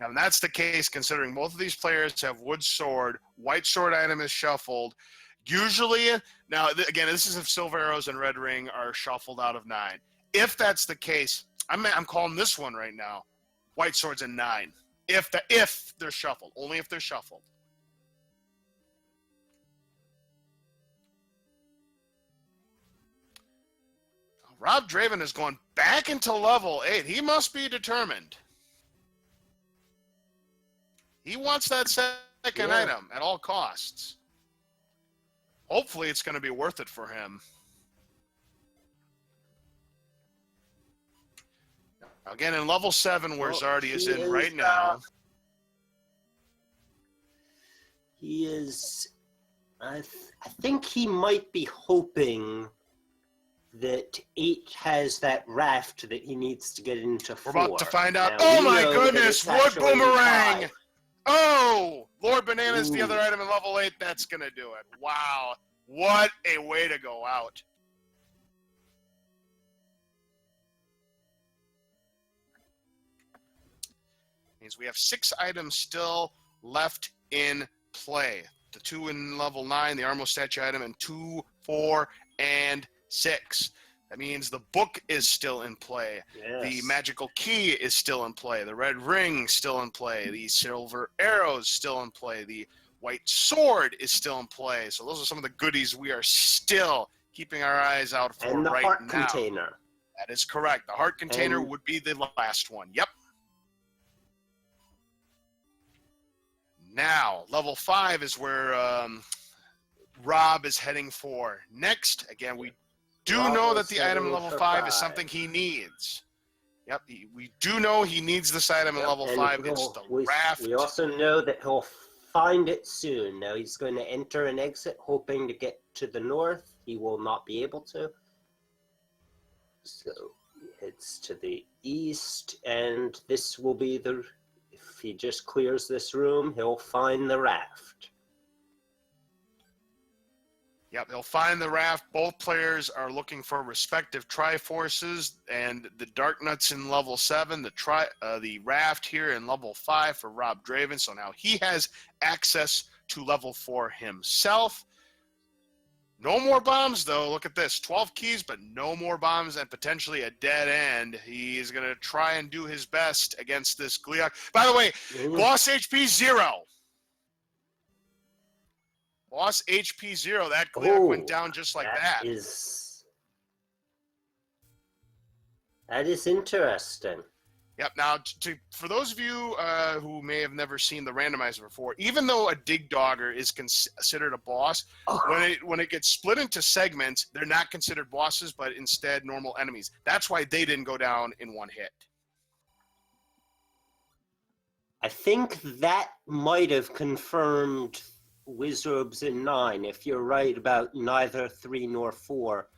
Now, that's the case considering both of these players have Wood Sword. White Sword item is shuffled. Usually, now again, this is if Silver Arrows and Red Ring are shuffled out of 9. If that's the case, I'm calling this one right now. White Sword's in 9. If they're shuffled, only if they're shuffled. robdraven is going back into level 8. He must be determined. He wants that second item at all costs. Hopefully it's going to be worth it for him. Again, in level 7, where Czardia is in right now. He is... I think he might be hoping that 8 has that raft that he needs to get into 4. We're about to find out. Now, oh my goodness, Wood Boomerang! 5. Oh, Lord Banana's the other item in level 8. That's going to do it. Wow. What a way to go out. Means we have 6 items still left in play. The 2 in level 9, the Armo statue item, and 2, 4, and 6. That means the book is still in play. Yes. The magical key is still in play. The red ring still in play. The silver arrows still in play. The white sword is still in play. So those are some of the goodies we are still keeping our eyes out for right now. And the heart container. That is correct. The heart container would be the last one. Yep. Now, level 5 is where Rob is heading for. Next, again, we do know that the item in level 5 is something he needs. Yep, we do know he needs this item in level 5. It's the raft. We also know that he'll find it soon. Now he's going to enter and exit, hoping to get to the north. He will not be able to. So he heads to the east, and this will be the... If he just clears this room, he'll find the raft. Yep, he'll find the raft. Both players are looking for respective Triforces, and the Dark Nuts in level 7, the raft here in level 5 for robdraven. So now he has access to level 4 himself. No more bombs, though. Look at this. 12 keys, but no more bombs and potentially a dead end. He is going to try and do his best against this Gleeok. By the way, boss HP 0. Boss HP 0. That Gleeok went down just like that. That is interesting. Yep. Now, for those of you who may have never seen the randomizer before, even though a dig dogger is considered a boss, when it gets split into segments, they're not considered bosses, but instead normal enemies. That's why they didn't go down in one hit. I think that might have confirmed Wizrobes in 9, if you're right about neither 3 nor 4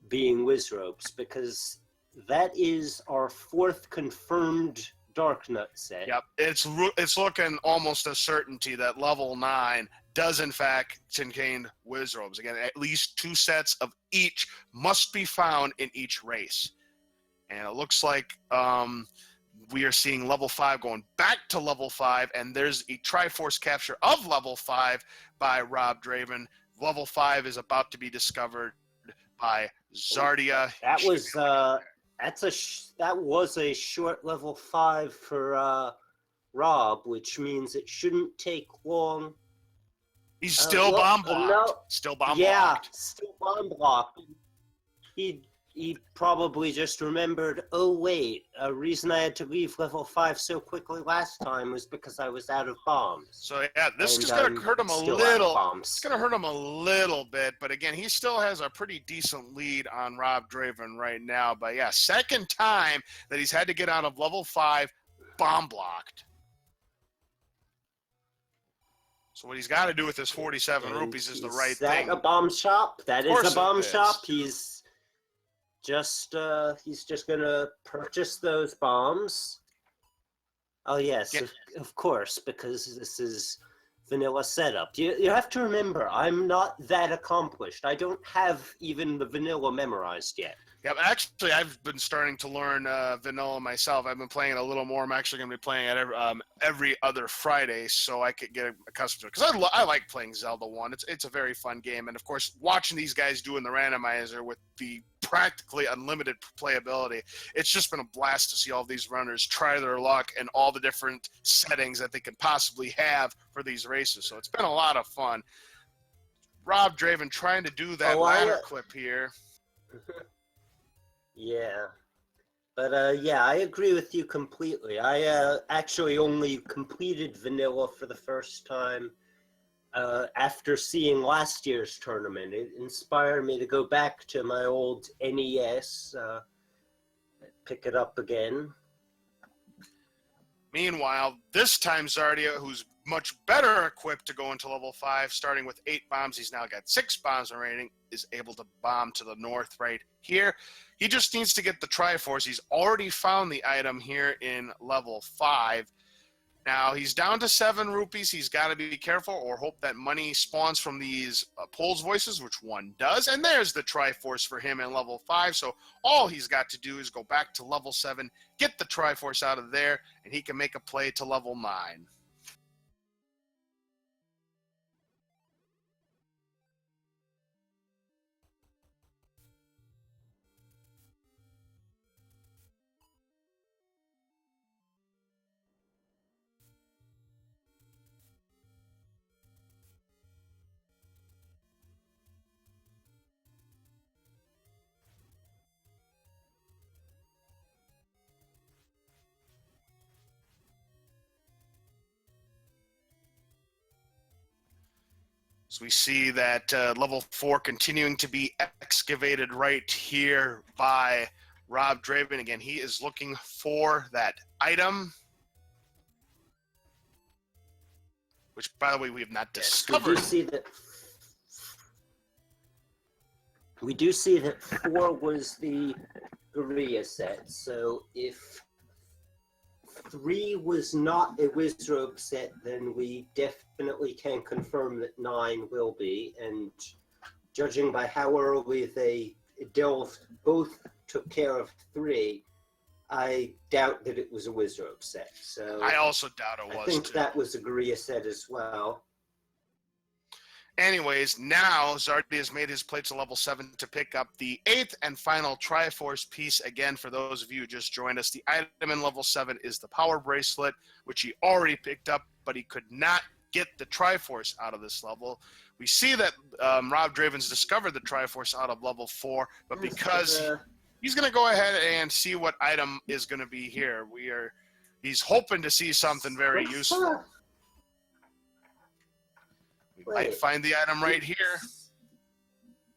being Wizrobes, because that is our 4th confirmed Dark Nut set. Yep, it's looking almost a certainty that level 9 does in fact contain Wizrobes. Again, at least 2 sets of each must be found in each race. And it looks like we are seeing level 5 going back to level 5, and there's a Triforce capture of level 5 by robdraven. Level 5 is about to be discovered by Czardia. That was a short level 5 for Rob, which means it shouldn't take long. He's still bomb blocked. No, still bomb yeah, blocked. still bomb blocked. He probably just remembered, oh wait, a reason I had to leave level 5 so quickly last time was because I was out of bombs. So yeah, this is going to hurt him a little. It's going to hurt him a little bit, but again, he still has a pretty decent lead on robdraven right now. But yeah, second time that he's had to get out of level 5, bomb blocked. So what he's got to do with his 47 rupees is the right thing. Is that a bomb shop? That is a bomb shop. He's just gonna purchase those bombs. Oh yes, of course, because this is vanilla setup. You have to remember, I'm not that accomplished. I don't have even the vanilla memorized yet. Yeah, actually, I've been starting to learn vanilla myself. I've been playing it a little more. I'm actually going to be playing it every other Friday, so I could get accustomed to it. Because I like playing Zelda 1. It's a very fun game. And, of course, watching these guys doing the randomizer with the practically unlimited playability, it's just been a blast to see all these runners try their luck in all the different settings that they can possibly have for these races. So it's been a lot of fun. robdraven trying to do that ladder clip here. Yeah, but yeah, I agree with you completely. I actually only completed vanilla for the first time after seeing last year's tournament. It inspired me to go back to my old NES, pick it up again. Meanwhile, this time Czardia, who's much better equipped to go into level 5, starting with 8 bombs. He's now got 6 bombs remaining, is able to bomb to the north right here. He just needs to get the Triforce. He's already found the item here in level 5. Now, he's down to 7 rupees. He's got to be careful or hope that money spawns from these Poles voices, which one does. And there's the Triforce for him in level 5. So all he's got to do is go back to level 7, get the Triforce out of there, and he can make a play to level 9. So we see that level 4 continuing to be excavated right here by robdraven. Again, he is looking for that item, which, by the way, we have not discovered. We do see that 4 was the Guerrilla set. So if 3 was not a Wizrobe set, then we definitely can confirm that 9 will be. And judging by how early they both took care of 3, I doubt that it was a Wizrobe set. So I also doubt it was. I think that was a Guerrilla set as well. Anyways, now Czardia has made his play to level 7 to pick up the 8th and final Triforce piece. Again, for those of you who just joined us, the item in level 7 is the Power Bracelet, which he already picked up, but he could not get the Triforce out of this level. We see that robdraven's discovered the Triforce out of level 4, but because... he's going to go ahead and see what item is going to be here. He's hoping to see something very useful. We might find the item right here.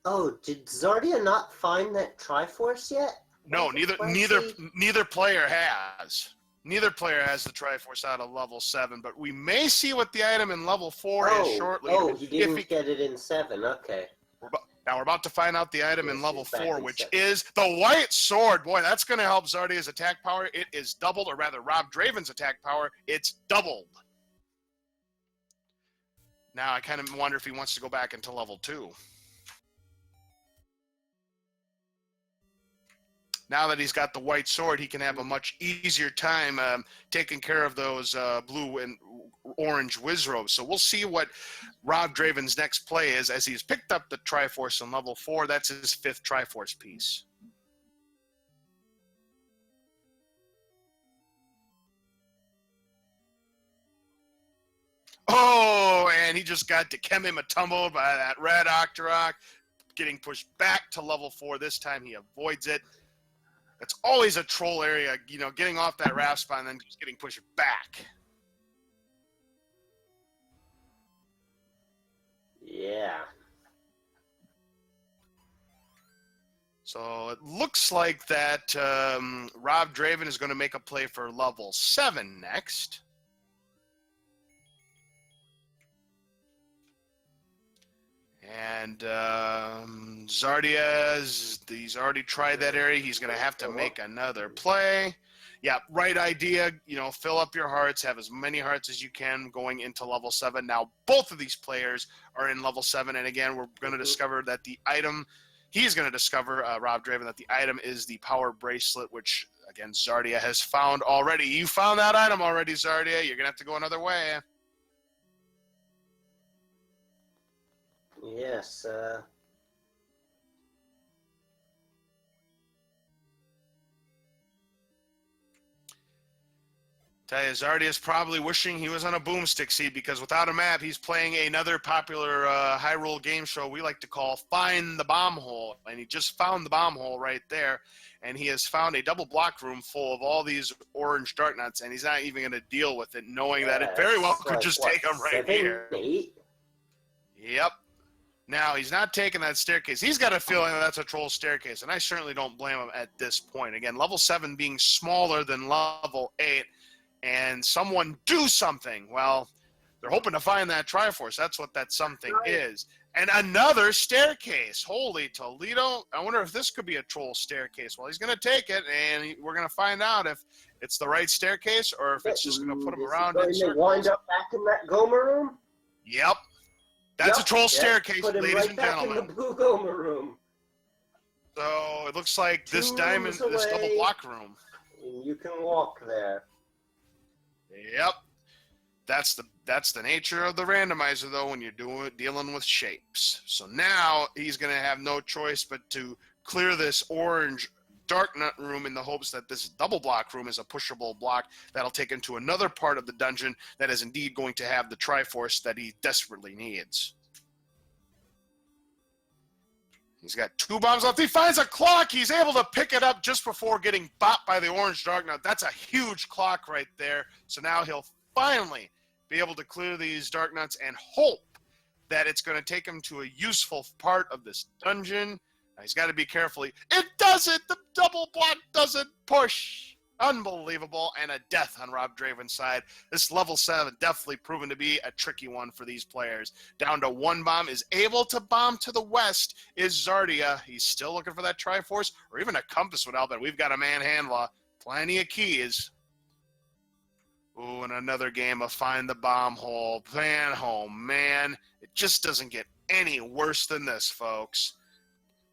Oh, did Czardia not find that Triforce yet? No, neither player has. Neither player has the Triforce out of level 7, but we may see what the item in level 4 is shortly. Oh, he didn't get it in 7, okay. Now we're about to find out the item in level 4, which is the White Sword. Boy, that's going to help Czardia's attack power. It is doubled, or rather robdraven's attack power. It's doubled. Now I kind of wonder if he wants to go back into level 2. Now that he's got the White Sword, he can have a much easier time taking care of those blue and orange Wizrobes. So we'll see what robdraven's next play is as he's picked up the Triforce in level 4. That's his 5th Triforce piece. Oh, and he just got Dikembe Mutombo by that red Octorok, getting pushed back to level 4. This time he avoids it. It's always a troll area, you know, getting off that raft spot and then just getting pushed back. Yeah. So it looks like that robdraven is going to make a play for level 7 next. And Czardia, he's already tried that area. He's going to have to make another play. Yeah, right idea. You know, fill up your hearts. Have as many hearts as you can going into level 7. Now, both of these players are in level 7. And again, we're going to discover that the item, he's going to discover, robdraven, that the item is the power bracelet, which, again, Czardia has found already. You found that item already, Czardia. You're going to have to go another way. Yes, Tell you, Czardia is probably wishing he was on a boomstick seat, because without a map, he's playing another popular high-roll game show we like to call Find the Bomb Hole. And he just found the bomb hole right there. And he has found a double block room full of all these orange dart nuts, and he's not even going to deal with it, knowing that it very well could just take him right 7, here. 8? Yep. Now, he's not taking that staircase. He's got a feeling that that's a troll staircase, and I certainly don't blame him at this point. Again, level 7 being smaller than level 8, and someone do something. Well, they're hoping to find that Triforce. That's what that something is. And another staircase. Holy Toledo. I wonder if this could be a troll staircase. Well, he's going to take it, and we're going to find out if it's the right staircase or if it's just going to put him around in circles. Wind up back in that Gomer room? Yep. That's a troll staircase, put him ladies right and back gentlemen. in the blue Gomer room. So it looks like this diamond, this double block room. And you can walk there. Yep. That's the nature of the randomizer, though, when you're dealing with shapes. So now he's going to have no choice but to clear this orange dark nut room in the hopes that this double block room is a pushable block that'll take him to another part of the dungeon that is indeed going to have the Triforce that he desperately needs. He's got 2 bombs left. He finds a clock. He's able to pick it up just before getting bopped by the orange dark nut. That's a huge clock right there. So now he'll finally be able to clear these dark nuts and hope that it's going to take him to a useful part of this dungeon. Now, he's got to be careful. It doesn't. The double block doesn't push. Unbelievable. And a death on robdraven's side. This level 7 definitely proven to be a tricky one for these players. Down to 1 bomb. Is able to bomb to the west is Czardia. He's still looking for that Triforce or even a compass would help. But we've got a manhandler. Plenty of keys. Ooh, and another game of Find the Bomb Hole. Man, it just doesn't get any worse than this, folks.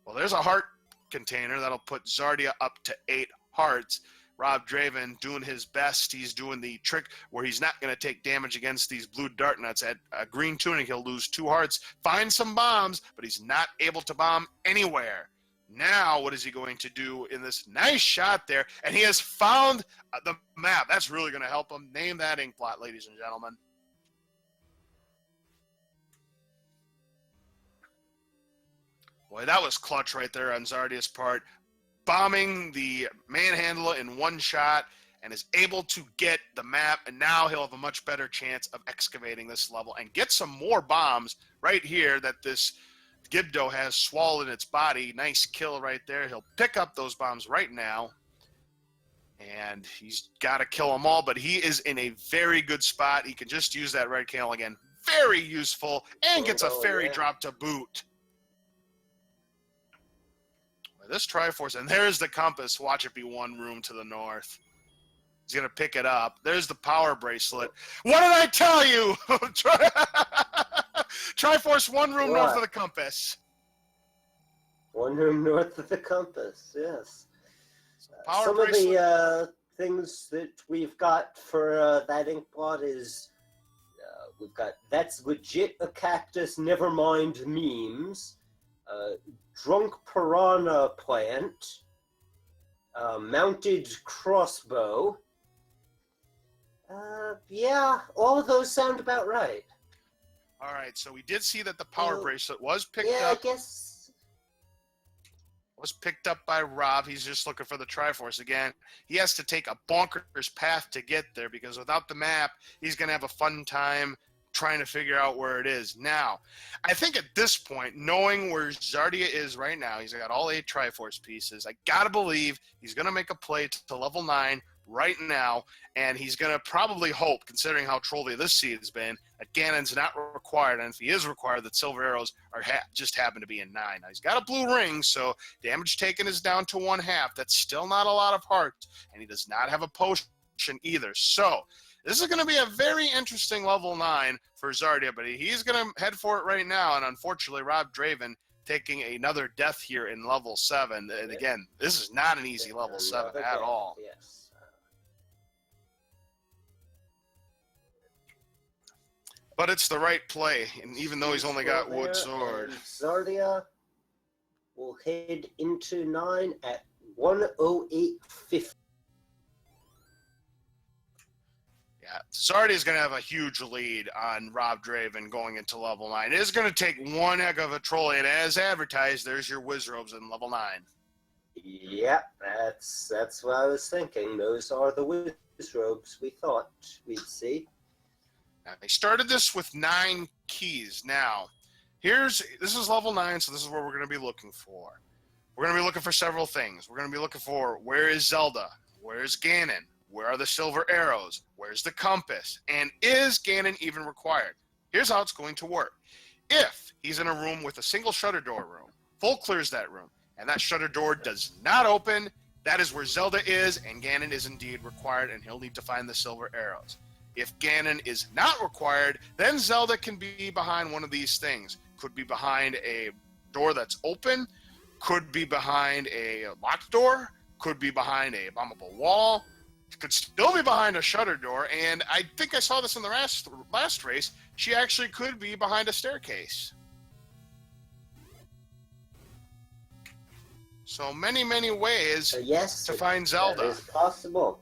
Well, there's a heart container that'll put Czardia up to 8 hearts. robdraven doing his best. He's doing the trick where he's not going to take damage against these blue dart nuts. At green tunic, he'll lose 2 hearts, find some bombs, but he's not able to bomb anywhere. Now, what is he going to do in this nice shot there? And he has found the map. That's really going to help him. Name that ink blot, ladies and gentlemen. Boy, that was clutch right there on Czardia's part. bombing the manhandler in one shot and is able to get the map, and now he'll have a much better chance of excavating this level and get some more bombs right here that this Gibdo has swallowed in its body. Nice kill right there. He'll pick up those bombs right now, and he's got to kill them all, but he is in a very good spot. He can just use that red candle again. Very useful, and gets a fairy drop to boot. This Triforce, and there's the compass. Watch it be one room to the north. He's going to pick it up. There's the power bracelet. What did I tell you? Triforce, one room north of the compass. One room north of the compass, yes. Power Some bracelet. of the things that we've got for that ink blot is we've got That's Legit a Cactus, Never Mind Memes, Drunk Piranha Plant, Mounted Crossbow. Yeah, all of those sound about right. All right, so we did see that the power bracelet was picked Yeah, up. I guess. Was picked up by Rob. He's just looking for the Triforce again. He has to take a bonkers path to get there because without the map, he's going to have a fun time trying to figure out where it is. Now, I think at this point, knowing where Czardia is right now, he's got all 8 Triforce pieces. I got to believe he's going to make a play to level 9 right now, and he's going to probably hope, considering how trolly this seed has been, that Ganon's not required, and if he is required, that Silver Arrows are just happen to be in 9. Now, he's got a blue ring, so damage taken is down to 1/2. That's still not a lot of heart, and he does not have a potion either. So this is going to be a very interesting level 9 for Czardia, but he's going to head for it right now, and unfortunately, robdraven taking another death here in level 7. And again, this is not an easy level 7 at all. Yes. But it's the right play, and even though he's only got wood sword. Czardia will head into 9 at 108.50. Yeah, Czardia's going to have a huge lead on robdraven going into level 9. It is going to take one heck of a trolley, and as advertised, there's your Wizrobes in level 9. Yep, that's what I was thinking. Those are the Wizrobes we thought we'd see. Now, they started this with 9 keys. Now, this is level 9, so this is where we're going to be looking for. We're going to be looking for several things. We're going to be looking for where is Zelda? Where is Ganon? Where are the silver arrows? Where's the compass? And is Ganon even required? Here's how it's going to work. If he's in a room with a single shutter door room, full clears that room, and that shutter door does not open, that is where Zelda is, and Ganon is indeed required, and he'll need to find the silver arrows. If Ganon is not required, then Zelda can be behind one of these things. Could be behind a door that's open, could be behind a locked door, could be behind a bombable wall, could still be behind a shutter door, and I think I saw this in the last race, she actually could be behind a staircase. So many, many ways Yes, to find Zelda. That is possible.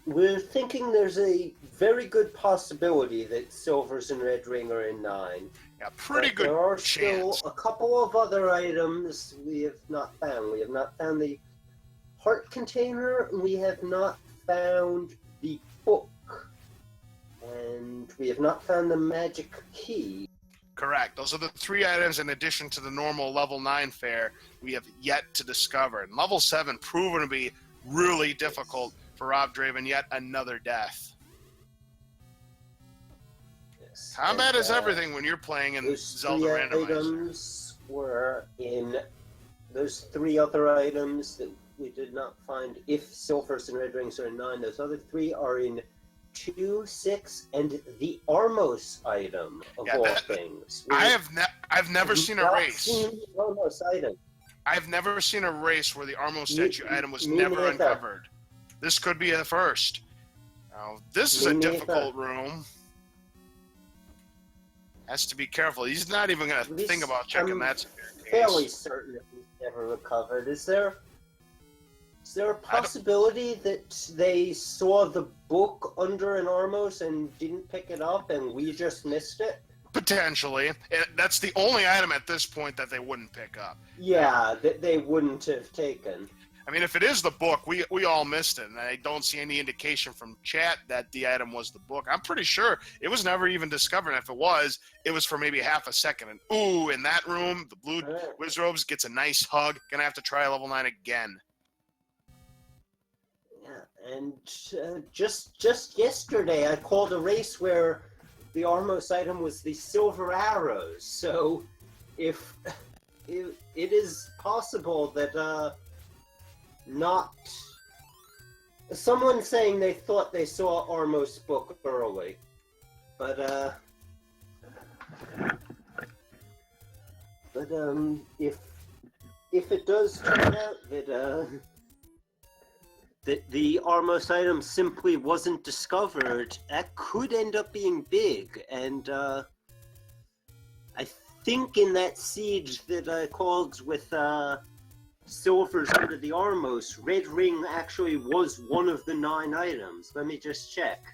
We're thinking there's a very good possibility that Silvers and Red Ring are in 9. Yeah, pretty good There are chance. still a couple of other items we have not found. We have not found the heart container, and we have not found the book. And we have not found the magic key. Correct. Those are the 3 items in addition to the normal level 9 fare we have yet to discover. And level 7 proven to be really difficult for robdraven, yet another death. Yes. Combat And, is everything when you're playing in those Zelda 3 Randomizer. items were in those 3 other items that we did not find. If Silvers and Red Rings are in 9, those other 3 are in 2, 6, and the Armos item of all things. I've never seen a race. Seen the Armos item. I've never seen a race where the Armo statue item was me never neither. uncovered. This could be a first. Now, this is Me a neither. difficult room. Has to be careful. He's not even going to think about checking that staircase. Fairly certain it was never recovered. Is there a possibility that they saw the book under an Armos and didn't pick it up and we just missed it? Potentially. That's the only item at this point that they wouldn't pick up. Yeah, that they wouldn't have taken. I mean, if it is the book, we all missed it, and I don't see any indication from chat that the item was the book. I'm pretty sure it was never even discovered. And if it was for maybe half a second. And ooh, in that room, the blue Wizrobes gets a nice hug. Gonna have to try level 9 again. Yeah, and just yesterday I called a race where the Armos item was the silver arrows. So if it is possible that not someone saying they thought they saw Armos book early, but if it does turn out that the Armos item simply wasn't discovered, that could end up being big. And I think in that siege that I called with Silver's under the Armos, Red Ring actually was one of the 9 items. Let me just check.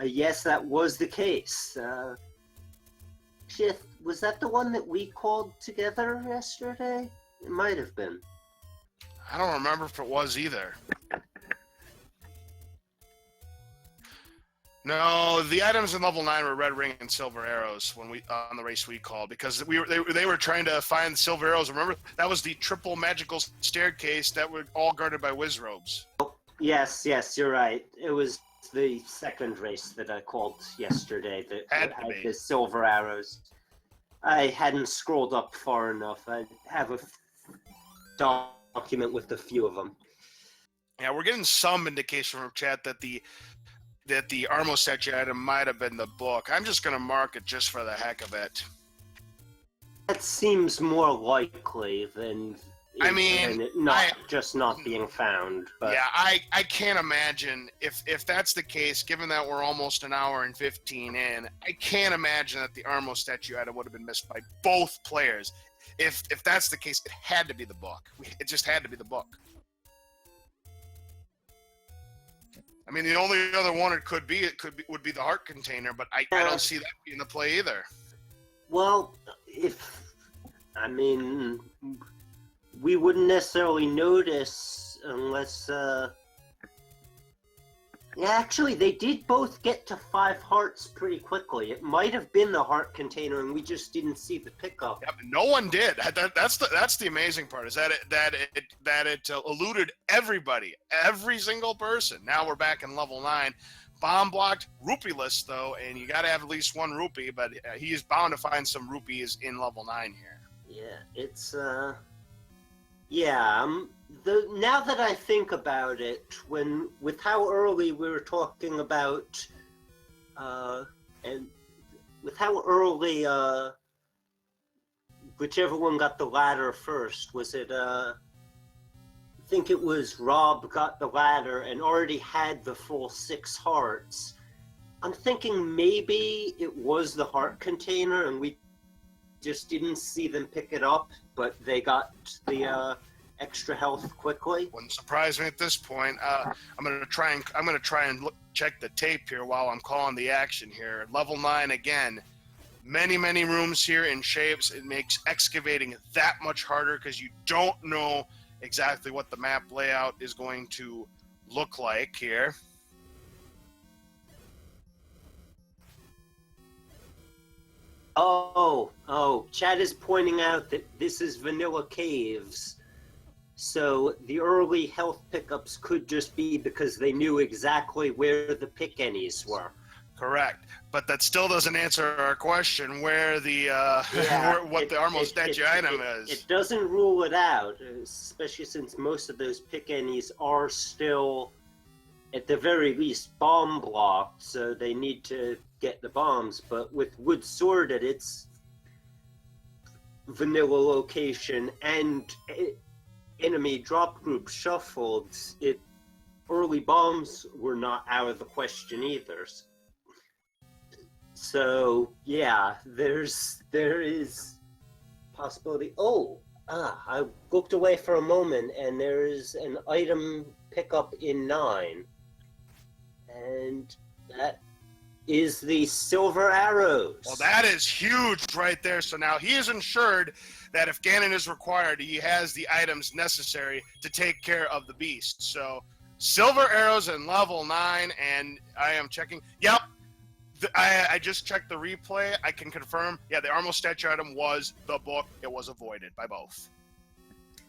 Yes, that was the case. Shit, was that the one that we called together yesterday? It might have been. I don't remember if it was either. No, the items in level 9 were red ring and silver arrows when we on the race we called, because they were trying to find silver arrows. Remember, that was the triple magical staircase that were all guarded by Wizrobes. Yes, you're right. It was the second race that I called yesterday that had the silver arrows. I hadn't scrolled up far enough. I have a document with a few of them. Yeah, we're getting some indication from chat that the Armos statue item might have been the book. I'm just going to mark it just for the heck of it. That seems more likely than not being found. But yeah, I can't imagine if that's the case, given that we're almost an hour and 15 in, I can't imagine that the Armos statue item would have been missed by both players. If that's the case, it had to be the book. It just had to be the book. I mean, the only other one would be the heart container, but I don't see that being the play either. Well, we wouldn't necessarily notice unless. Yeah, actually, they did both get to 5 hearts pretty quickly. It might have been the heart container, and we just didn't see the pickup. Yeah, but no one did. That's the amazing part, is that it eluded everybody, every single person. Now we're back in level 9, bomb blocked, rupee-less though, and you got to have at least 1 rupee. But he is bound to find some rupees in level 9 here. Yeah, it's now that I think about it, with how early we were talking about, and with how early, whichever one got the ladder first, was it, I think it was Rob got the ladder and already had the full 6 hearts. I'm thinking maybe it was the heart container and we just didn't see them pick it up, but they got the, extra health quickly. Wouldn't surprise me at this point. I'm gonna try and check the tape here while I'm calling the action here. Level 9 again. Many rooms here in shapes. It makes excavating that much harder because you don't know exactly what the map layout is going to look like here. Oh, Chad is pointing out that this is vanilla caves. So the early health pickups could just be because they knew exactly where the pick-annies were. Correct, but that still doesn't answer our question where the what the Armos statue item is. It doesn't rule it out, especially since most of those pick-annies are still, at the very least, bomb blocked, so they need to get the bombs. But with Wood Sword at its vanilla location and enemy drop group shuffled, early bombs were not out of the question either. So yeah, there is possibility. I looked away for a moment, and there is an item pickup in 9, and that is the silver arrows. Well, that is huge right there. So now he is ensured that if Ganon is required, he has the items necessary to take care of the beast. So silver arrows in level 9, and I am checking. Yep. I just checked the replay. I can confirm. Yeah, the Armo statue item was the book. It was avoided by both.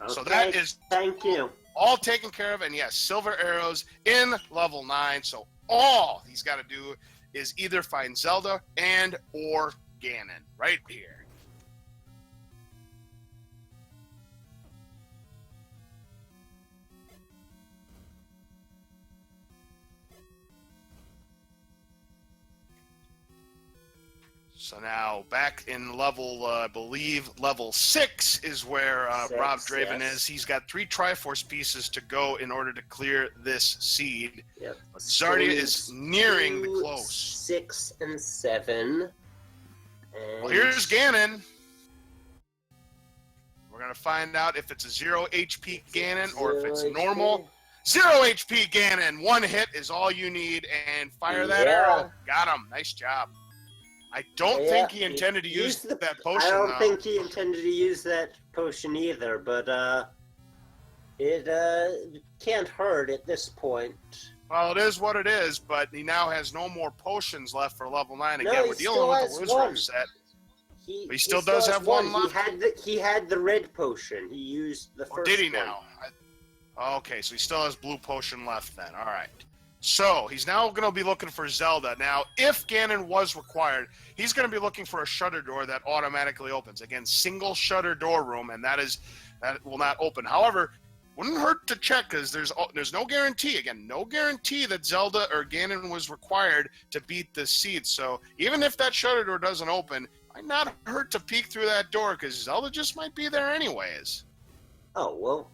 Okay, so that is thank you. all taken care of. And yes, silver arrows in level 9. So all he's got to do is either find Zelda and or Ganon right here. So now back in level, I believe level 6 is where robdraven is. He's got 3 Triforce pieces to go in order to clear this seed. Yep. Czardia is nearing the close. 6 and 7. And Well, here's Ganon. We're going to find out if it's a 0 HP Ganon or if it's normal. 0 HP Ganon. 1 hit is all you need, and fire that arrow. Got him. Nice job. I don't think he intended to use that potion. I don't think he intended to use that potion either, but it can't hurt at this point. Well, it is what it is, but he now has no more potions left for level 9. Again, No, we're dealing with the Wizard set. But he still does have one left. He had the red potion. He used the first Or did he one. now? Okay, so he still has blue potion left then. All right. So he's now going to be looking for Zelda. Now, if Ganon was required, he's going to be looking for a shutter door that automatically opens. Again, single shutter door room, and that will not open. However, wouldn't hurt to check because there's no guarantee. Again, no guarantee that Zelda or Ganon was required to beat this seed. So even if that shutter door doesn't open, might not hurt to peek through that door because Zelda just might be there anyways. Oh well,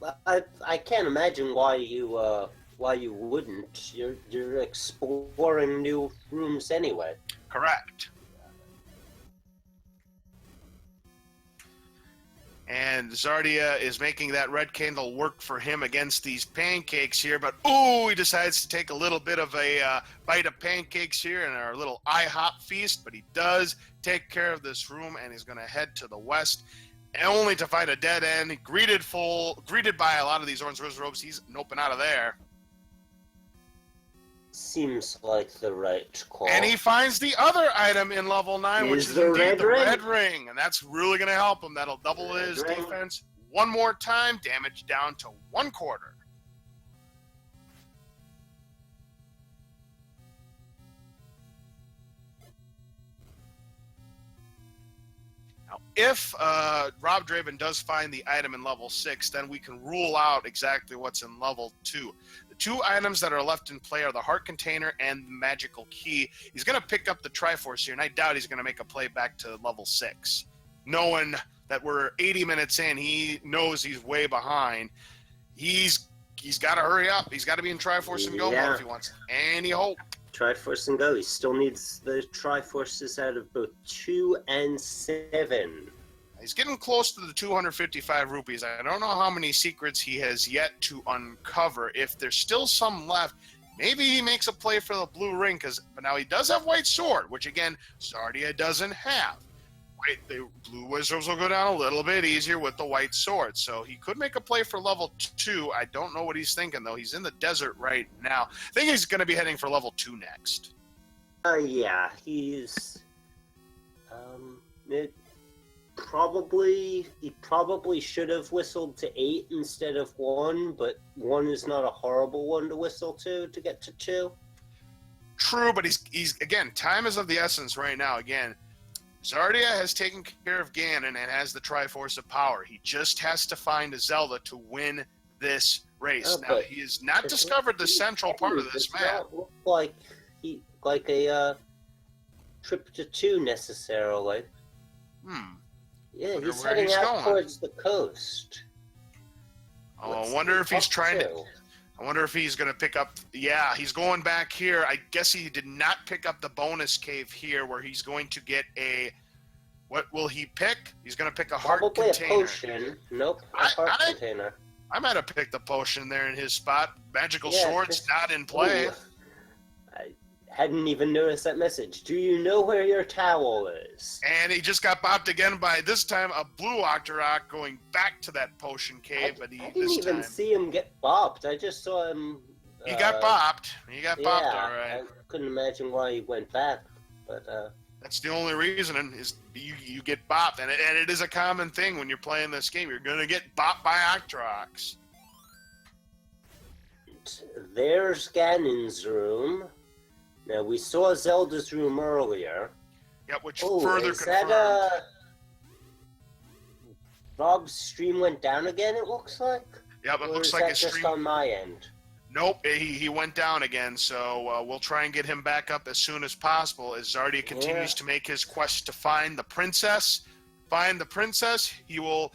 I can't imagine why you wouldn't. You're exploring new rooms anyway. Correct. And Czardia is making that red candle work for him against these pancakes here, but he decides to take a little bit of a bite of pancakes here in our little IHOP feast, but he does take care of this room, and he's going to head to the west, only to find a dead end, greeted by a lot of these orange robes. He's noping out of there. Seems like the right call. And he finds the other item in level 9, which is indeed the red ring. And that's really going to help him. That'll double his defense one more time. Damage down to 1/4. Now, if robdraven does find the item in level 6, then we can rule out exactly what's in level 2. 2 items that are left in play are the heart container and the magical key. He's going to pick up the Triforce here, and I doubt he's going to make a play back to level 6. Knowing that we're 80 minutes in, he knows he's way behind. He's got to hurry up. He's got to be in Triforce and go mode if he wants any hope. Triforce and go. He still needs the Triforces out of both 2 and 7. He's getting close to the 255 rupees. I don't know how many secrets he has yet to uncover. If there's still some left, maybe he makes a play for the blue ring, but now he does have white sword, which again, Czardia doesn't have. The blue wizards will go down a little bit easier with the white sword, so he could make a play for level 2. I don't know what he's thinking, though. He's in the desert right now. I think he's going to be heading for level 2 next. Yeah, he's... He probably should have whistled to 8 instead of 1, but 1 is not a horrible one to whistle to get to 2. True, but he's again, time is of the essence right now. Again, Czardia has taken care of Ganon and has the Triforce of Power. He just has to find a Zelda to win this race. Now, he has not discovered the central part of this map. Look like a trip to 2 necessarily. Yeah, he's heading out towards the coast. Oh, I wonder if he's trying to... I wonder if he's going to pick up... Yeah, he's going back here. I guess he did not pick up the bonus cave here where he's going to get a... What will he pick? He's going to pick a heart container. Probably a potion. Nope, a heart container. I might have picked the potion there in his spot. Magical sword's not in play. hadn't even noticed that message. Do you know where your towel is? And he just got bopped again by, this time, a blue Octorok going back to that potion cave. I didn't even time, see him get bopped. I just saw him... he got bopped. He got bopped, all right. I couldn't imagine why he went back, but... That's the only reason is you get bopped. And it is a common thing when you're playing this game. You're going to get bopped by Octoroks. There's Ganon's room. Now, we saw Zelda's room earlier. Yep, which further is confirmed. That, Rob's stream went down again, it looks like? Yep, it Or looks is like that his just stream... on my end? Nope, he went down again, so we'll try and get him back up as soon as possible as Czardia continues to make his quest to find the princess. Find the princess, he will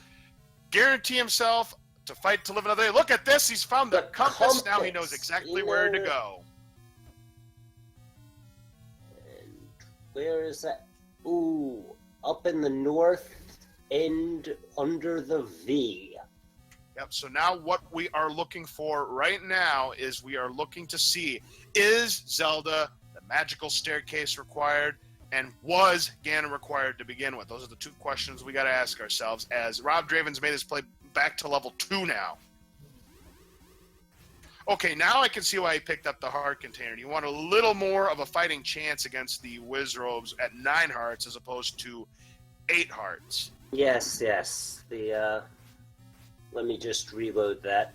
guarantee himself to fight to live another day. Look at this, he's found the compass. Now he knows exactly where to go. And where is that? Ooh, up in the north end under the V. Yep, so now what we are looking for right now is we are looking to see, is Zelda the magical staircase required, and was Ganon required to begin with? Those are the two questions we got to ask ourselves, as robdraven's made his play back to level 2 now. Okay, now I can see why he picked up the heart container. You want a little more of a fighting chance against the Wizrobes at 9 hearts as opposed to 8 hearts. Yes. Let me just reload that.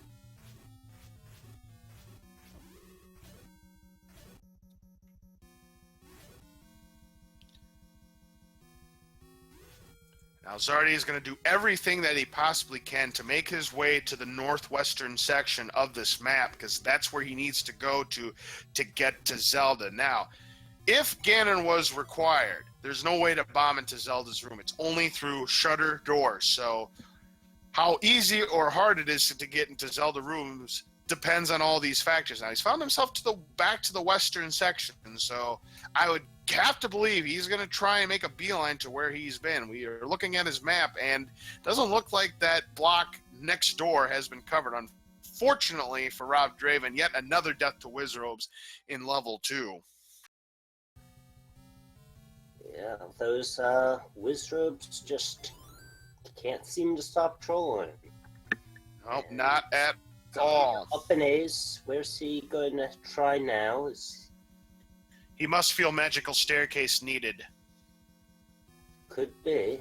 Now Czardia is going to do everything that he possibly can to make his way to the northwestern section of this map, because that's where he needs to go to get to Zelda. Now, if Ganon was required, there's no way to bomb into Zelda's room. It's only through shutter doors. So how easy or hard it is to get into Zelda rooms depends on all these factors. Now, he's found himself back to the western section, so I would have to believe he's going to try and make a beeline to where he's been. We are looking at his map, and it doesn't look like that block next door has been covered. Unfortunately for robdraven, yet another death to Wizrobes in level 2. Yeah, those Wizrobes just can't seem to stop trolling. Nope, not at all. Up in A's, where's he going to try now? He must feel magical staircase needed. Could be.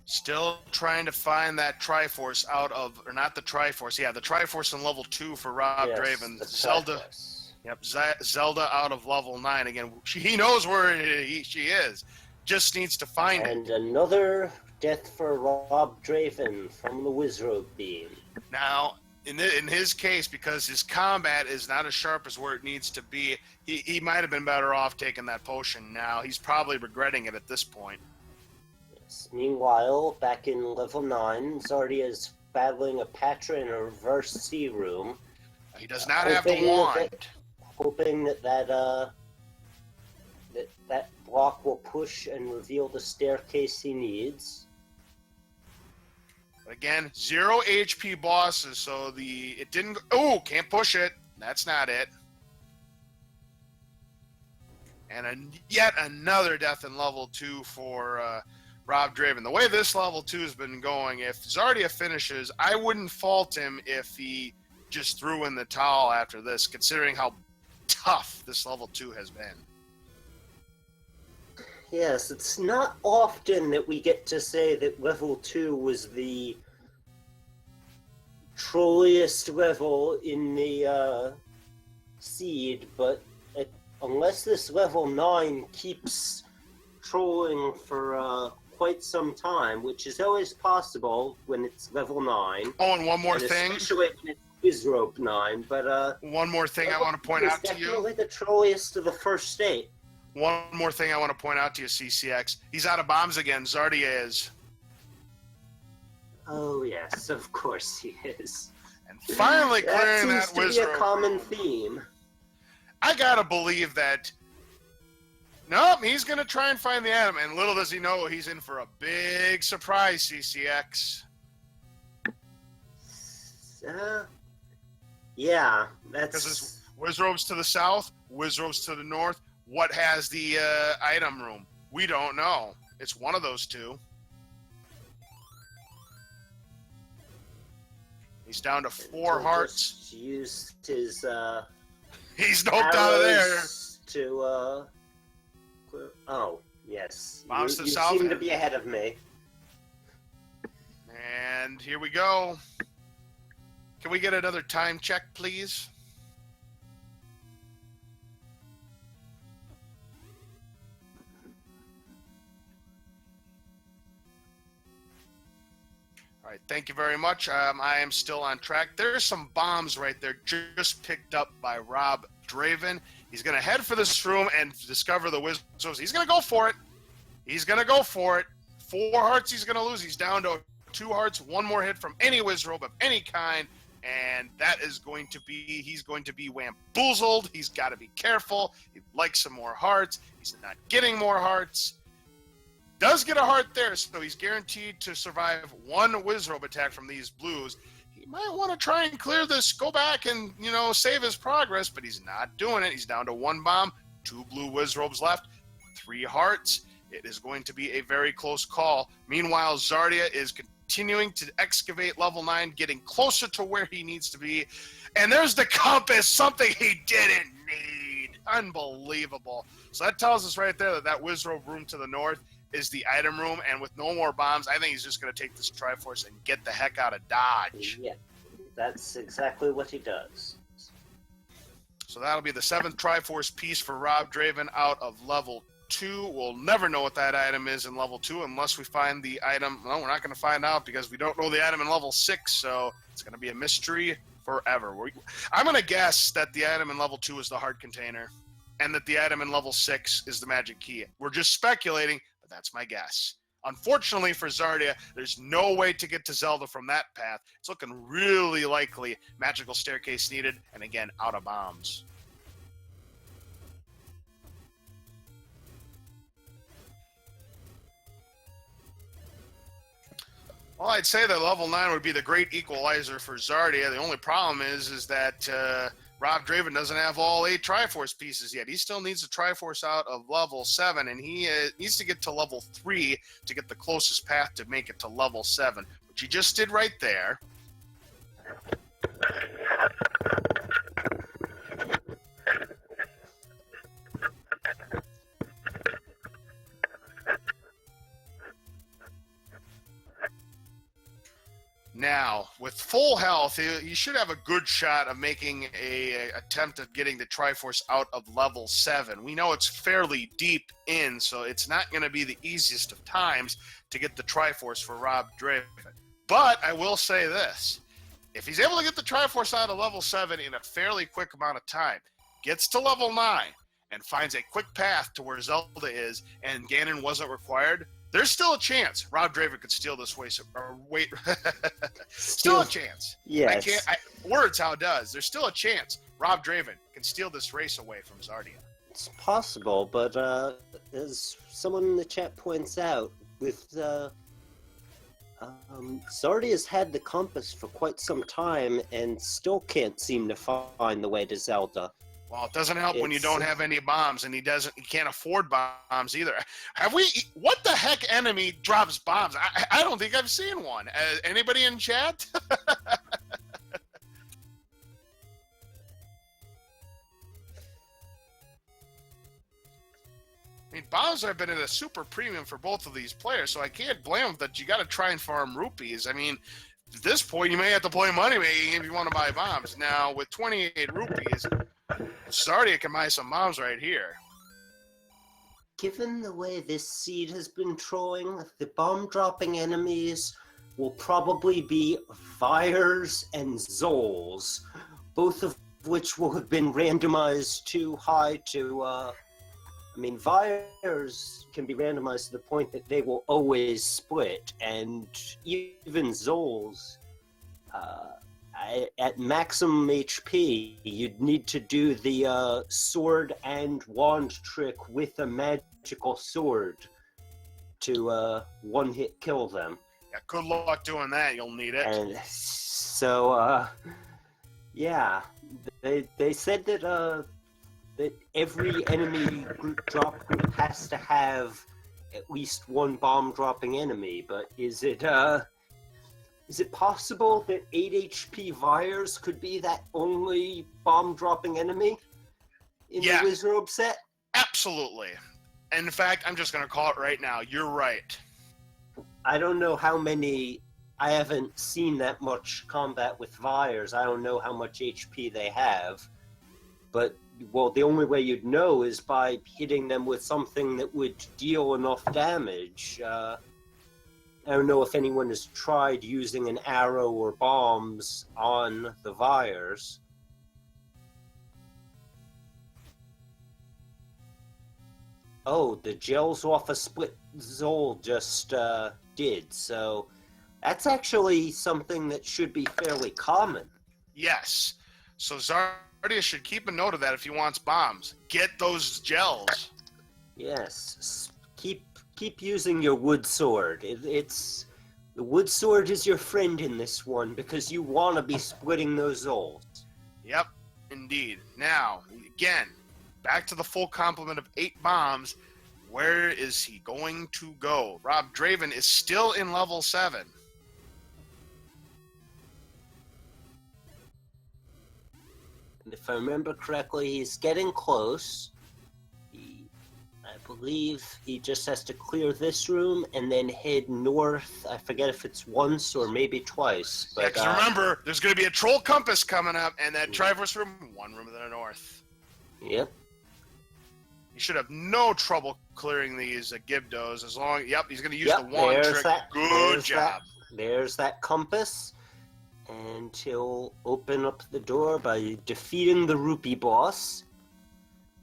Still trying to find that Triforce out of, or not the Triforce, yeah, the Triforce in level 2 for robdraven. Yes, Zelda, yep, Zelda out of level 9 again. He knows where she is, just needs to find it. And another death for robdraven from the Wizrobe beam. Now, in his case, because his combat is not as sharp as where it needs to be, he might have been better off taking that potion now. He's probably regretting it at this point. Meanwhile, back in level 9, Czardia is battling a Patra in a reverse C room. He does not have the wand. Hoping that block will push and reveal the staircase he needs. But again, 0 HP bosses, so it didn't. Oh, can't push it. That's not it. And yet another death in level 2 for robdraven. The way this level 2 has been going, if Czardia finishes, I wouldn't fault him if he just threw in the towel after this, considering how tough this level 2 has been. Yes, it's not often that we get to say that level 2 was the trolliest level in the seed, but unless this level 9 keeps trolling for quite some time, which is always possible when it's level 9. Oh, and one more thing. Especially when it's Wizrobe 9, but one more thing I want to point out to you. Definitely the trolliest of the first state. One more thing I want to point out to you, CCX. He's out of bombs again. Czardia is. Oh yes, of course he is. And finally clearing that that seems to be a Wizrobe common room. theme. I gotta believe that. Nope, he's gonna try and find the item, and little does he know he's in for a big surprise, CCX. Yeah, Because that's... there's Wizrobes to the south, Wizrobes to the north. What has the item room? We don't know. It's one of those two. He's down to 4 hearts. Just used his He's noped out of there. arrows to clear... Oh, yes. Bombs to You south. seem to be ahead of me. And here we go. Can we get another time check, please? All right, thank you very much. I am still on track. There's some bombs right there just picked up by robdraven. He's going to head for this room and discover the Wizards. He's going to go for it. He's going to go for it. 4 hearts he's going to lose. He's down to 2 hearts. 1 more hit from any Wizrobe of any kind. And that is going to be, he's going to be wamboozled. He's got to be careful. He'd like some more hearts. He's not getting more hearts. Does get a heart there, so he's guaranteed to survive 1 Wizrobe attack from these blues. He might want to try and clear this, go back and, save his progress, but he's not doing it. He's down to 1 bomb, 2 blue Wizrobes left, 3 hearts. It is going to be a very close call. Meanwhile, Czardia is continuing to excavate level 9, getting closer to where he needs to be. And there's the compass, something he didn't need. Unbelievable. So that tells us right there that Wizrobe room to the north is the item room, and with no more bombs, I think he's just going to take this Triforce and get the heck out of Dodge. Yeah, that's exactly what he does. So that'll be the 7th Triforce piece for robdraven out of level 2. We'll never know what that item is in level 2 unless we find the item. Well, we're not going to find out because we don't know the item in level 6, so it's going to be a mystery forever. I'm going to guess that the item in level 2 is the heart container, and that the item in level 6 is the magic key. We're just speculating, but that's my guess. Unfortunately for Czardia, there's no way to get to Zelda from that path. It's looking really likely magical staircase needed, and again, out of bombs. Well, I'd say that level 9 would be the great equalizer for Czardia. The only problem is that robdraven doesn't have all 8 Triforce pieces yet. He still needs a Triforce out of level 7, and he needs to get to level 3 to get the closest path to make it to level 7, which he just did right there. Now, with full health, you should have a good shot of making a attempt at getting the Triforce out of level 7. We know it's fairly deep in, so it's not going to be the easiest of times to get the Triforce for robdraven. But I will say this. If he's able to get the Triforce out of level 7 in a fairly quick amount of time, gets to level 9, and finds a quick path to where Zelda is, and Ganon wasn't required, there's still a chance robdraven could steal this race. Or wait, still a chance. Yes. Words how it does. There's still a chance robdraven can steal this race away from Czardia. It's possible, but as someone in the chat points out, with Czardia's had the compass for quite some time and still can't seem to find the way to Zelda. Well, it doesn't help when you don't have any bombs, and he can't afford bombs either. What the heck enemy drops bombs? I don't think I've seen one. Anybody in chat? I mean, bombs have been at a super premium for both of these players, so I can't blame them that you got to try and farm rupees. I mean, at this point, you may have to play money making if you want to buy bombs. Now, with 28 rupees, Czardia can buy some bombs right here. Given the way this seed has been trolling, the bomb-dropping enemies will probably be Vyres and Zols, both of which will have been randomized too high to... I mean, Vyres can be randomized to the point that they will always split, and even Zols, at maximum HP, you'd need to do the sword and wand trick with a magical sword to one-hit kill them. Yeah, good luck doing that. You'll need it. And so, yeah, they said that that every enemy drop group has to have at least one bomb-dropping enemy. But is it possible that 8 HP Vyres could be that only bomb-dropping enemy in the Wizrobe set? Absolutely. And in fact, I'm just going to call it right now. You're right. I don't know how many... I haven't seen that much combat with Vyres. I don't know how much HP they have. But, well, the only way you'd know is by hitting them with something that would deal enough damage. I don't know if anyone has tried using an arrow or bombs on the Vyres. Oh, the gels off a split Zol just did, so that's actually something that should be fairly common. Yes. So Czardia should keep a note of that if he wants bombs. Get those gels. Yes. Keep using your wood sword. The wood sword is your friend in this one because you want to be splitting those Zols. Yep, indeed. Now, again, back to the full complement of 8 bombs. Where is he going to go? robdraven is still in level 7. And if I remember correctly, he's getting close. I believe he just has to clear this room and then head north. I forget if it's once or maybe twice. But, yeah, because remember, there's going to be a troll compass coming up, and that Triforce room, one room to the north. Yep. You should have no trouble clearing these Gibdos as long. Yep, he's going to use the wand trick. Good job. There's that compass, and he'll open up the door by defeating the Rupee boss.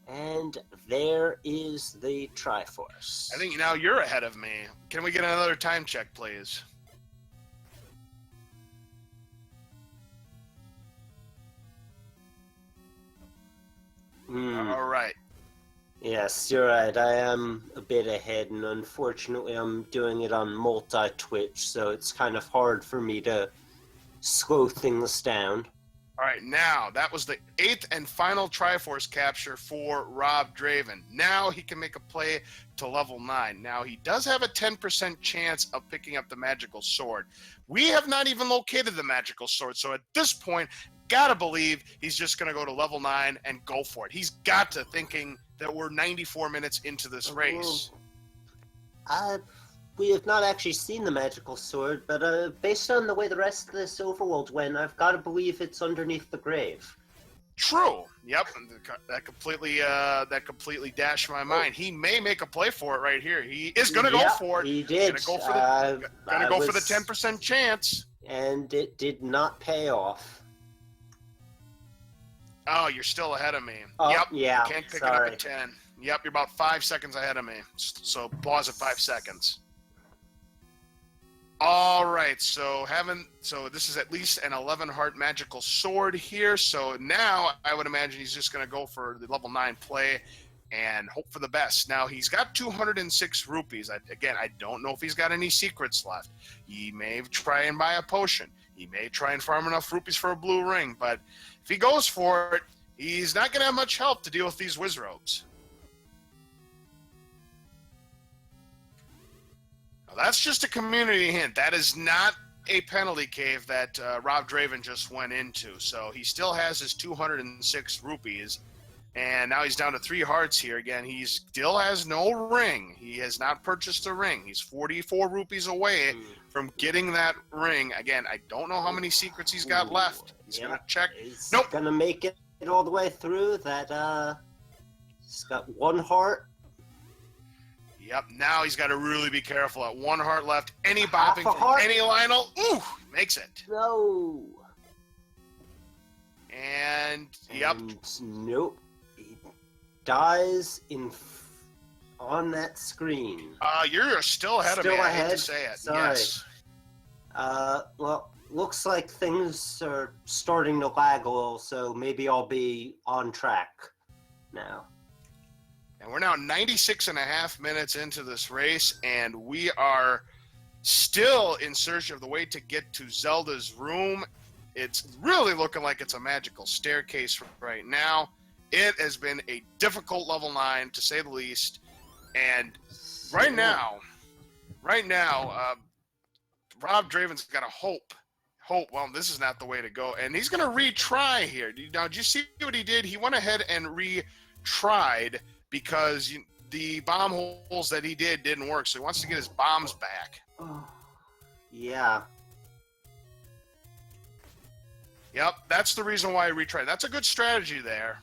And there is the Triforce. I think now you're ahead of me. Can we get another time check, please? All right. Yes, you're right. I am a bit ahead, and unfortunately I'm doing it on multi-Twitch, so it's kind of hard for me to slow things down. All right, now, that was the 8th and final Triforce capture for robdraven. Now he can make a play to level 9. Now, he does have a 10% chance of picking up the magical sword. We have not even located the magical sword, so at this point, gotta believe he's just gonna go to level 9 and go for it. He's got to thinking that we're 94 minutes into this race. We have not actually seen the magical sword, but based on the way the rest of this overworld went, I've got to believe it's underneath the grave. True. Yep. That completely dashed my mind. He may make a play for it right here. He is going to go for it. He did. Going to go for the 10% chance. And it did not pay off. Oh, you're still ahead of me. Oh, yep. Yeah. Can't pick it up at 10. Yep, you're about 5 seconds ahead of me. So pause at 5 seconds. All right, so this is at least an 11 heart magical sword here. So now I would imagine he's just going to go for the level 9 play and hope for the best. Now he's got 206 rupees. Again, I don't know if he's got any secrets left. He may try and buy a potion. He may try and farm enough rupees for a blue ring. But if he goes for it, he's not going to have much help to deal with these Wizrobes. That's just a community hint. That is not a penalty cave that robdraven just went into. So he still has his 206 rupees. And now he's down to 3 hearts here. Again, he still has no ring. He has not purchased a ring. He's 44 rupees away from getting that ring. Again, I don't know how many secrets he's got left. He's going to check. Nope. Going to make it all the way through. He's got 1 heart. Yep, now he's got to really be careful. At 1 heart left, any bopping from any Lionel, makes it. No. And yep. Nope. He dies on that screen. You're still ahead of me. I hate to say it. Sorry. Yes. Well, looks like things are starting to lag a little, so maybe I'll be on track now. And we're now 96 and a half minutes into this race, and we are still in search of the way to get to Zelda's room. It's really looking like it's a magical staircase right now. It has been a difficult level 9, to say the least. And right now, robdraven's got a hope. Well, this is not the way to go. And he's going to retry here. Now, did you see what he did? He went ahead and retried because the bomb holes that he didn't work. So he wants to get his bombs back. Yeah. Yep, that's the reason why he retried. That's a good strategy there.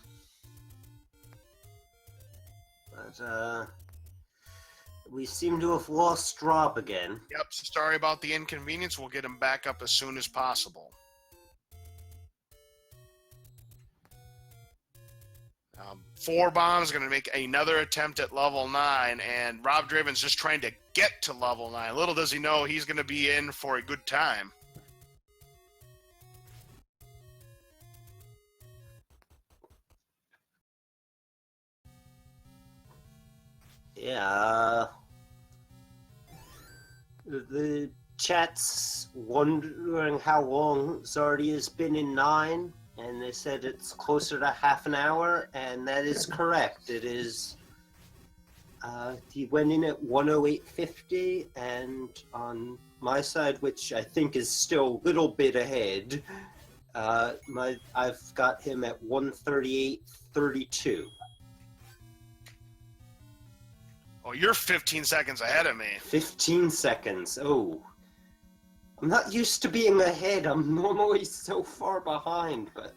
But, we seem to have lost Rob again. Yep, sorry about the inconvenience. We'll get him back up as soon as possible. 4 bombs, going to make another attempt at level 9, and robdraven's just trying to get to level 9. Little does he know he's going to be in for a good time. Yeah. The chat's wondering how long Czardia has been in 9, and they said it's closer to half an hour, and that is correct. It is. He went in at 108.50, and on my side, which I think is still a little bit ahead, I've got him at 138.32. Oh, you're 15 seconds ahead of me. 15 seconds. Oh. I'm not used to being ahead. I'm normally so far behind, but...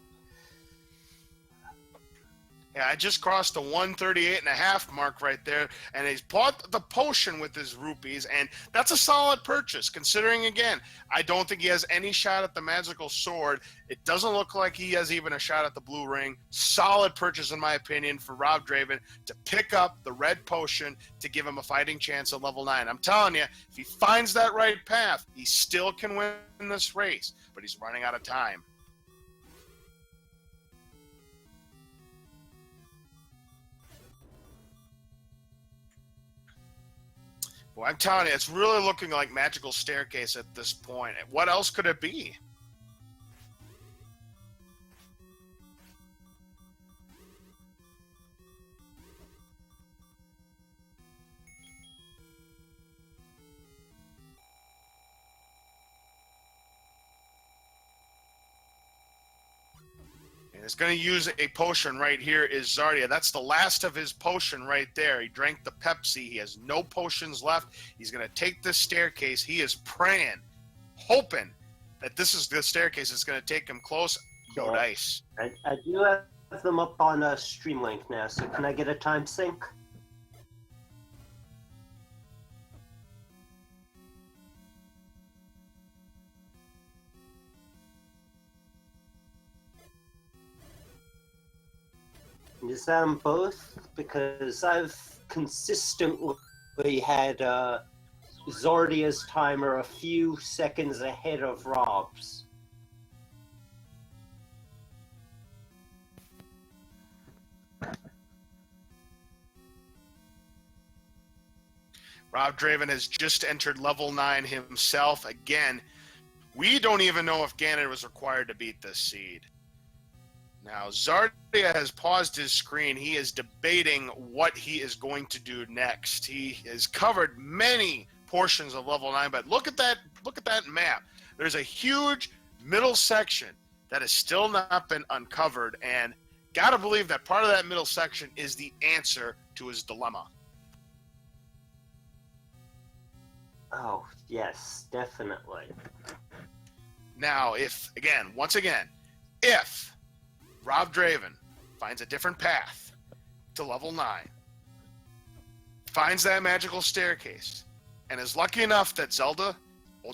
Yeah, I just crossed the 138.5 mark right there, and he's bought the potion with his rupees, and that's a solid purchase, considering, again, I don't think he has any shot at the magical sword. It doesn't look like he has even a shot at the blue ring. Solid purchase, in my opinion, for robdraven to pick up the red potion to give him a fighting chance at level 9. I'm telling you, if he finds that right path, he still can win this race, but he's running out of time. Well, I'm telling you, it's really looking like magical staircase at this point. What else could it be? Is going to use a potion right here is Czardia. That's the last of his potion right there. He drank the Pepsi. He has no potions left. He's going to take this staircase. He is praying, hoping that this is the staircase that's going to take him close. No dice. I do have them up on Streamlink now, so can I get a time sync? Is that on both? Because I've consistently had Czardia's timer a few seconds ahead of Rob's. robdraven has just entered level 9 himself. Again, we don't even know if Ganon was required to beat this seed. Now, Czardia has paused his screen. He is debating what he is going to do next. He has covered many portions of level 9, but look at that map. There's a huge middle section that has still not been uncovered, and gotta believe that part of that middle section is the answer to his dilemma. Oh, yes, definitely. Now, once again, if robdraven finds a different path to level 9, finds that magical staircase, and is lucky enough that Zelda,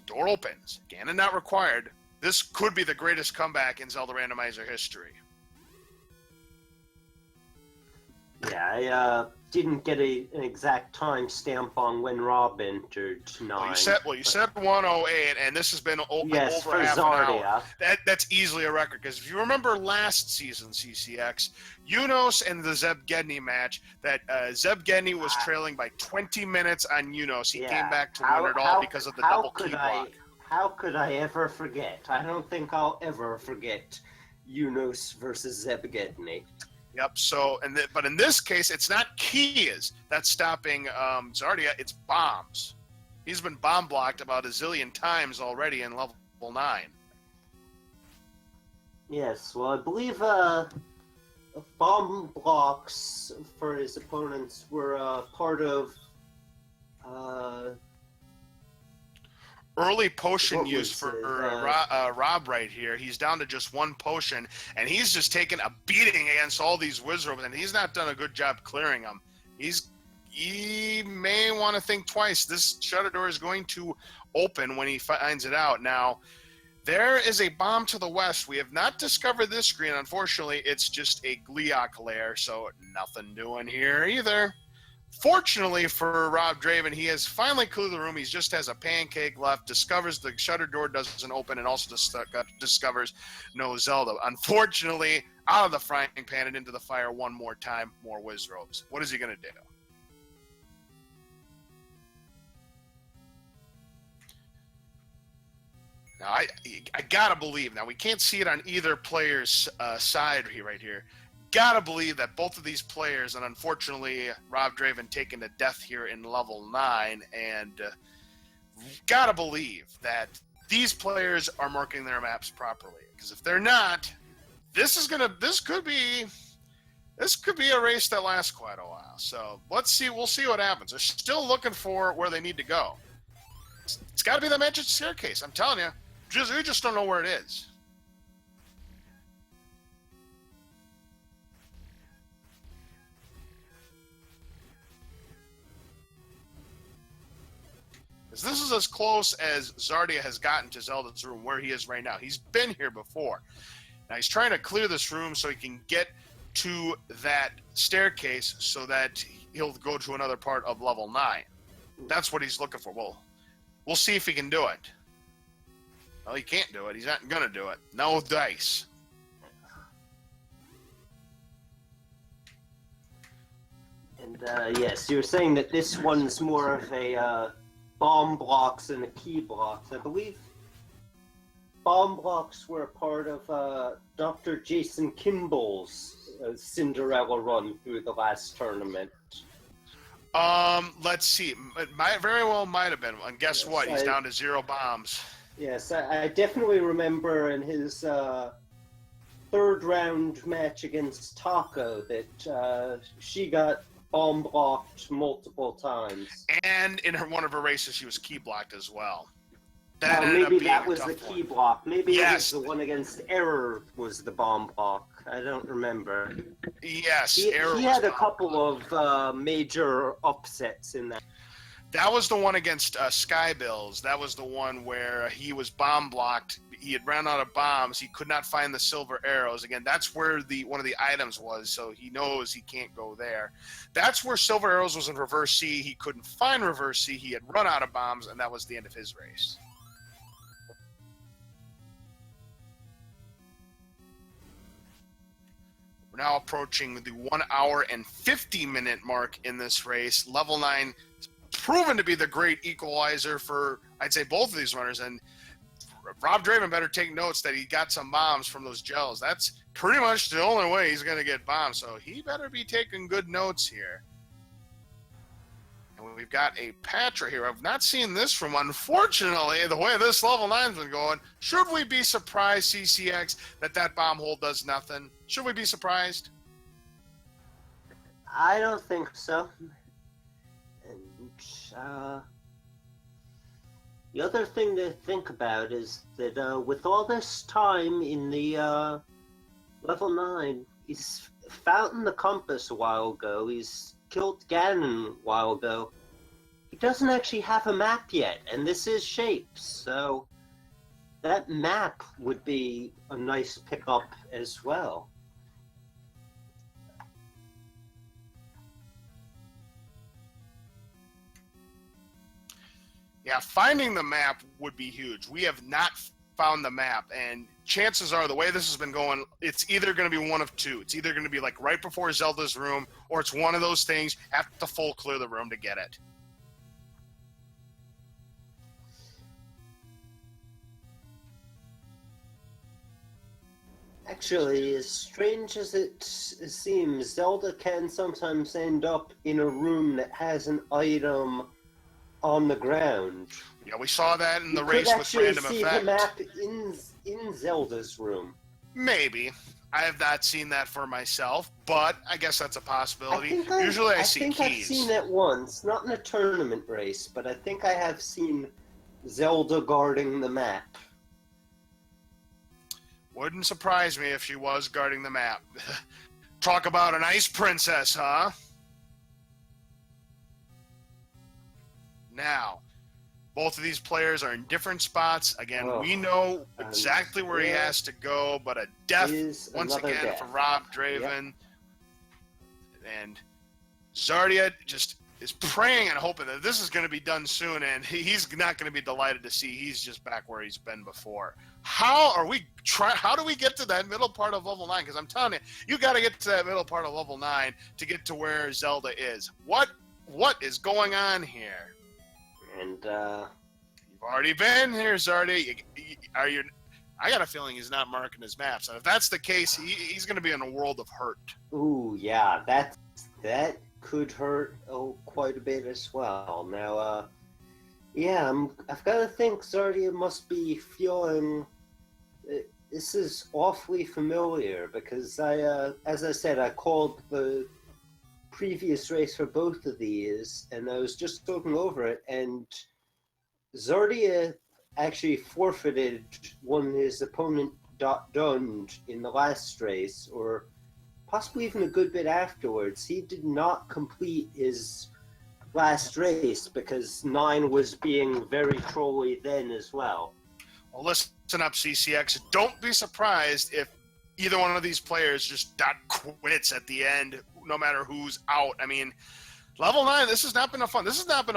door opens, Ganon not required, this could be the greatest comeback in Zelda Randomizer history. Yeah, I didn't get an exact time stamp on when Rob entered 9. You said 108, and this has been yes, over for half an hour. Czardia. That's easily a record, because if you remember last season CCX, Yunos and the Zebgedny match, that Zebgedny was trailing by 20 minutes on Yunos. He came back to win it all because of the double key block. How could I ever forget? I don't think I'll ever forget Yunos versus Zebgedny. Yep. So, but in this case, it's not keys that's stopping Czardia. It's bombs. He's been bomb blocked about a zillion times already in level 9. Yes. Well, I believe bomb blocks for his opponents were part of early potion use for Rob right here. He's down to just one potion, and he's just taken a beating against all these wizards, and he's not done a good job clearing them. He may want to think twice. This shutter door is going to open when he finds it out. Now, there is a bomb to the west. We have not discovered this screen. Unfortunately, it's just a Gliok lair, so nothing doing here either. Fortunately for robdraven, he has finally cleared the room. He just has a pancake left, discovers the shutter door doesn't open, and also discovers no Zelda. Unfortunately, out of the frying pan and into the fire one more time, more Wizrobes. What is he going to do? Now, I gotta believe, now we can't see it on either player's side right here. Gotta believe that both of these players, and unfortunately robdraven taken to death here in level 9, and gotta believe that these players are marking their maps properly, because if they're not, this could be a race that lasts quite a while. So we'll see what happens. They're still looking for where they need to go. It's got to be the magic staircase, I'm telling you. We just don't know where it is. This is as close as Czardia has gotten to Zelda's room, where he is right now. He's been here before. Now he's trying to clear this room so he can get to that staircase so that he'll go to another part of level 9. That's what he's looking for. Well, we'll see if he can do it. Well, he can't do it. He's not going to do it. No dice. And yes, you were saying that this one's more of a bomb blocks than a key blocks. I believe bomb blocks were a part of Dr. Jason Kimball's Cinderella run through the last tournament. Let's see. It very well might have been. And guess what? He's down to 0 bombs. Yes, I definitely remember in his third round match against Taco that she got bomb blocked multiple times. And in one of her races, she was key blocked as well. Maybe that was the key block. Maybe it was the one against Error was the bomb block. I don't remember. Yes, he had a couple of major upsets in that. That was the one against Skybills. That was the one where he was bomb blocked. He had ran out of bombs. He could not find the silver arrows. Again, that's where one of the items was, so he knows he can't go there. That's where silver arrows was in reverse C. He couldn't find reverse C. He had run out of bombs, and that was the end of his race. We're now approaching the 1 hour and 50-minute mark in this race. Level 9 proven to be the great equalizer for, I'd say, both of these runners. And robdraven better take notes that he got some bombs from those gels. That's pretty much the only way he's going to get bombs. So he better be taking good notes here. And we've got a patch right here. I've not seen this from, unfortunately, the way this level 9's been going. Should we be surprised, CCX, that bomb hole does nothing? Should we be surprised? I don't think so. The other thing to think about is that with all this time in the level 9, he's fountained the compass a while ago, he's killed Ganon a while ago. He doesn't actually have a map yet, and this is Shapes, so that map would be a nice pickup as well. Yeah, finding the map would be huge. We have not found the map, and chances are the way this has been going, it's either going to be one of two. It's either going to be like right before Zelda's room, or it's one of those things, have to full clear the room to get it. Actually, as strange as it seems, Zelda can sometimes end up in a room that has an item on the ground. Yeah, we saw that in the You race could with actually random see effect. the map in Zelda's room. Maybe. I have not seen that for myself, but I guess that's a possibility. Usually I see think I've keys. seen it once, not in a tournament race, but I think I have seen Zelda guarding the map. Wouldn't surprise me if she was guarding the map. Talk about an ice princess, huh? Now, both of these players are in different spots. Again, we know exactly where he has to go, but a death, once again, for robdraven. Yep. And Czardia just is praying and hoping that this is going to be done soon, and he's not going to be delighted to see he's just back where he's been before. How do we get to that middle part of level 9? Because I'm telling you got to get to that middle part of level 9 to get to where Zelda is. What is going on here? And you've already been here, Czardia. I got a feeling he's not marking his maps, and if that's the case, he's going to be in a world of hurt. Ooh, yeah, that could hurt quite a bit as well. Now, yeah, I've got to think Czardia must be feeling this is awfully familiar because as I said, I called the previous race for both of these, and I was just looking over it, and Czardia actually forfeited when his opponent dunned in the last race, or possibly even a good bit afterwards. He did not complete his last race because 9 was being very trolly then as well. Well, listen up, CCX. Don't be surprised if either one of these players just quits at the end, no matter who's out. I mean, level 9, this has not been a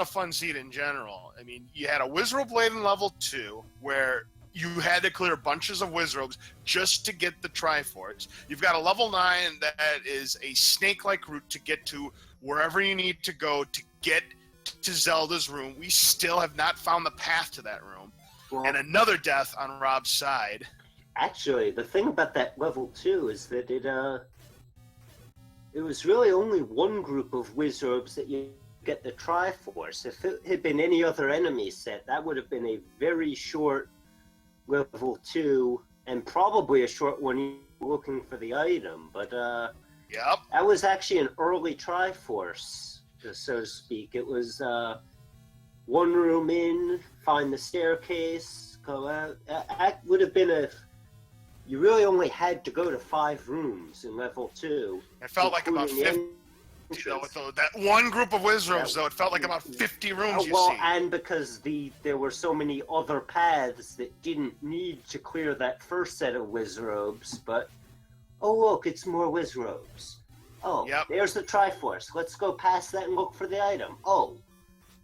fun seed in general. I mean, you had a Wizrobe Blade in level 2, where you had to clear bunches of Wizrobes just to get the Triforce. You've got a level 9 that is a snake-like route to get to wherever you need to go to get to Zelda's room. We still have not found the path to that room. Well, and another death on Rob's side. Actually, the thing about that level 2 is that it was really only one group of Wizrobes that you get the Triforce. If it had been any other enemy set, that would have been a very short level 2, and probably a short one looking for the item. But yep, that was actually an early Triforce, so to speak. It was one room in, find the staircase, go out. That would have been you really only had to go to 5 rooms in level 2. It felt like about 50. With that one group of Wizrobes, though, it felt like about 50 rooms you see. And because there were so many other paths that didn't need to clear that first set of Wizrobes, but, oh look, it's more Wizrobes. Oh, yep. There's the Triforce. Let's go past that and look for the item. Oh,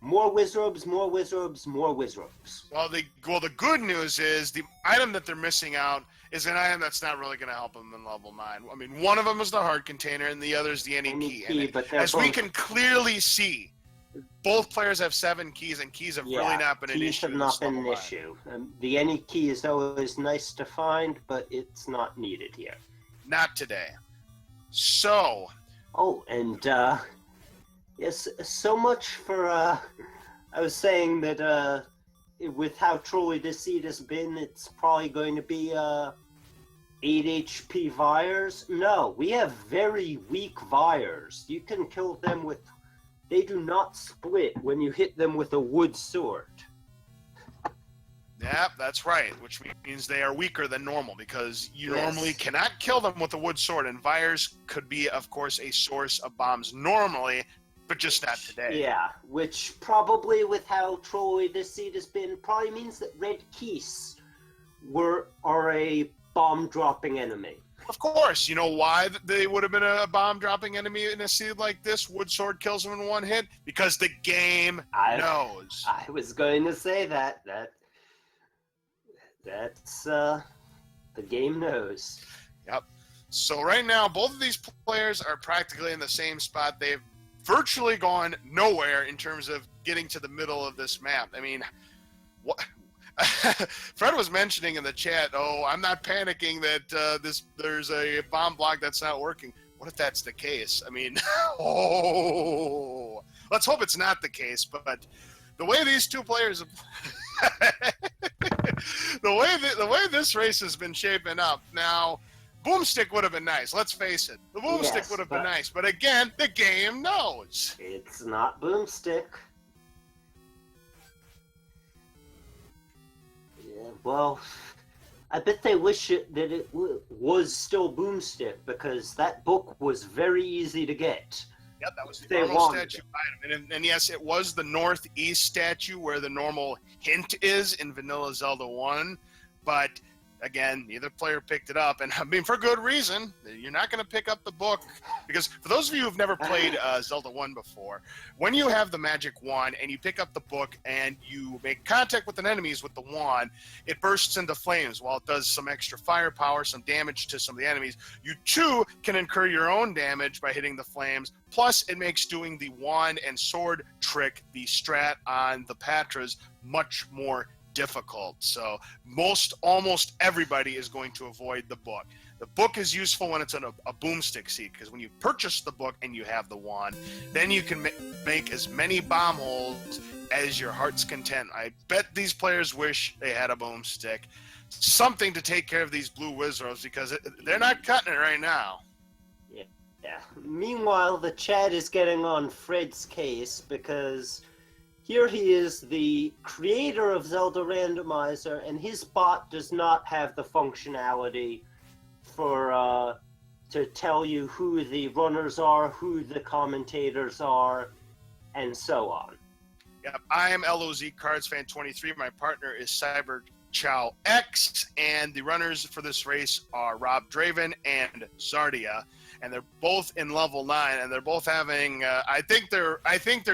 more Wizrobes, more Wizrobes, more Wizrobes. Well, the good news is the item that they're missing out is an item that's not really going to help them in level 9. I mean, one of them is the heart container, and the other is the any key. As we can clearly see, both players have 7 keys, and keys have really not been an issue. Keys have not been an issue. The any key is always nice to find, but it's not needed here. Not today. So. Oh, and yes, so much for. I was saying that with how trolly this seed has been, it's probably going to be 8 HP Vyres. No, we have very weak Vyres. You can kill them with. They do not split when you hit them with a wood sword. Yep, that's right, which means they are weaker than normal because you normally cannot kill them with a wood sword, and Vyres could be, of course, a source of bombs normally, but just not today. Yeah, which probably with how trolly this seed has been, probably means that red keys are a bomb-dropping enemy. Of course. You know why they would have been a bomb-dropping enemy in a seed like this? Wood Sword kills them in one hit? Because the game knows. I was going to say that. That's the game knows. Yep. So right now, both of these players are practically in the same spot. They've virtually gone nowhere in terms of getting to the middle of this map. I mean, what? Fred was mentioning in the chat, "Oh, I'm not panicking that there's a bomb block that's not working." What if that's the case? I mean, let's hope it's not the case. But the way these two players, the way this race has been shaping up now. Boomstick would have been nice. Let's face it. The Boomstick would have been nice. But again, the game knows. It's not Boomstick. Yeah, well, I bet they wish that it was still Boomstick, because that book was very easy to get. Yep, that was the normal statue item. And yes, it was the northeast statue where the normal hint is in Vanilla Zelda 1. But again, neither player picked it up, and I mean, for good reason. You're not going to pick up the book, because for those of you who've never played Zelda 1 before, when you have the magic wand and you pick up the book and you make contact with an enemy with the wand, it bursts into flames. While it does some extra firepower, some damage to some of the enemies, you too can incur your own damage by hitting the flames. Plus, it makes doing the wand and sword trick, the strat on the Patras, much more difficult. So almost everybody is going to avoid the book. The book is useful when it's in a boomstick seat, because when you purchase the book and you have the wand, then you can make as many bomb holes as your heart's content. I bet these players wish they had a boomstick, something to take care of these blue Wizards, because they're not cutting it right now. Yeah. Meanwhile, the chat is getting on Fred's case, because here he is, the creator of Zelda Randomizer, and his bot does not have the functionality for to tell you who the runners are, who the commentators are, and so on. Yep, I am LOZ Cards Fan 23. My partner is Cyber Chow X, and the runners for this race are robdraven and Czardia. And they're both in level 9, and they're both having. I think they're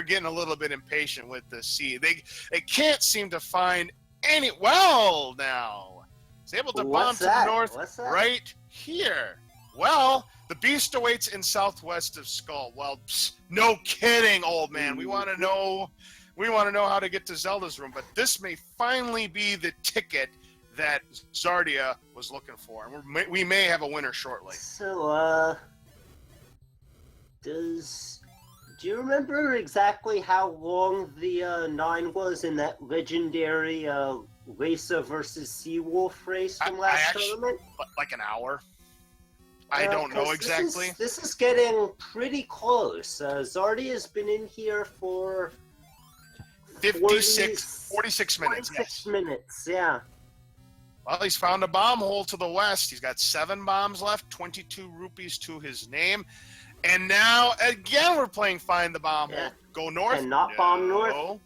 getting a little bit impatient with the seed. They can't seem to find any. Well, now he's able to bomb to the north right here. Well, the beast awaits in southwest of Skull. Well, no kidding, old man. We want to know. We want to know how to get to Zelda's room, but this may finally be the ticket that Czardia was looking for, and we may have a winner shortly. So, do you remember exactly how long the 9 was in that legendary Lisa versus Seawolf race from last tournament? Like an hour. I don't know exactly. This is getting pretty close. Czardia has been in here for 46 minutes. 46 minutes, yeah. Well, he's found a bomb hole to the west. He's got 7 bombs left, 22 rupees to his name. And now, again, we're playing Find the Bomb Hole. Go north. And not bomb north.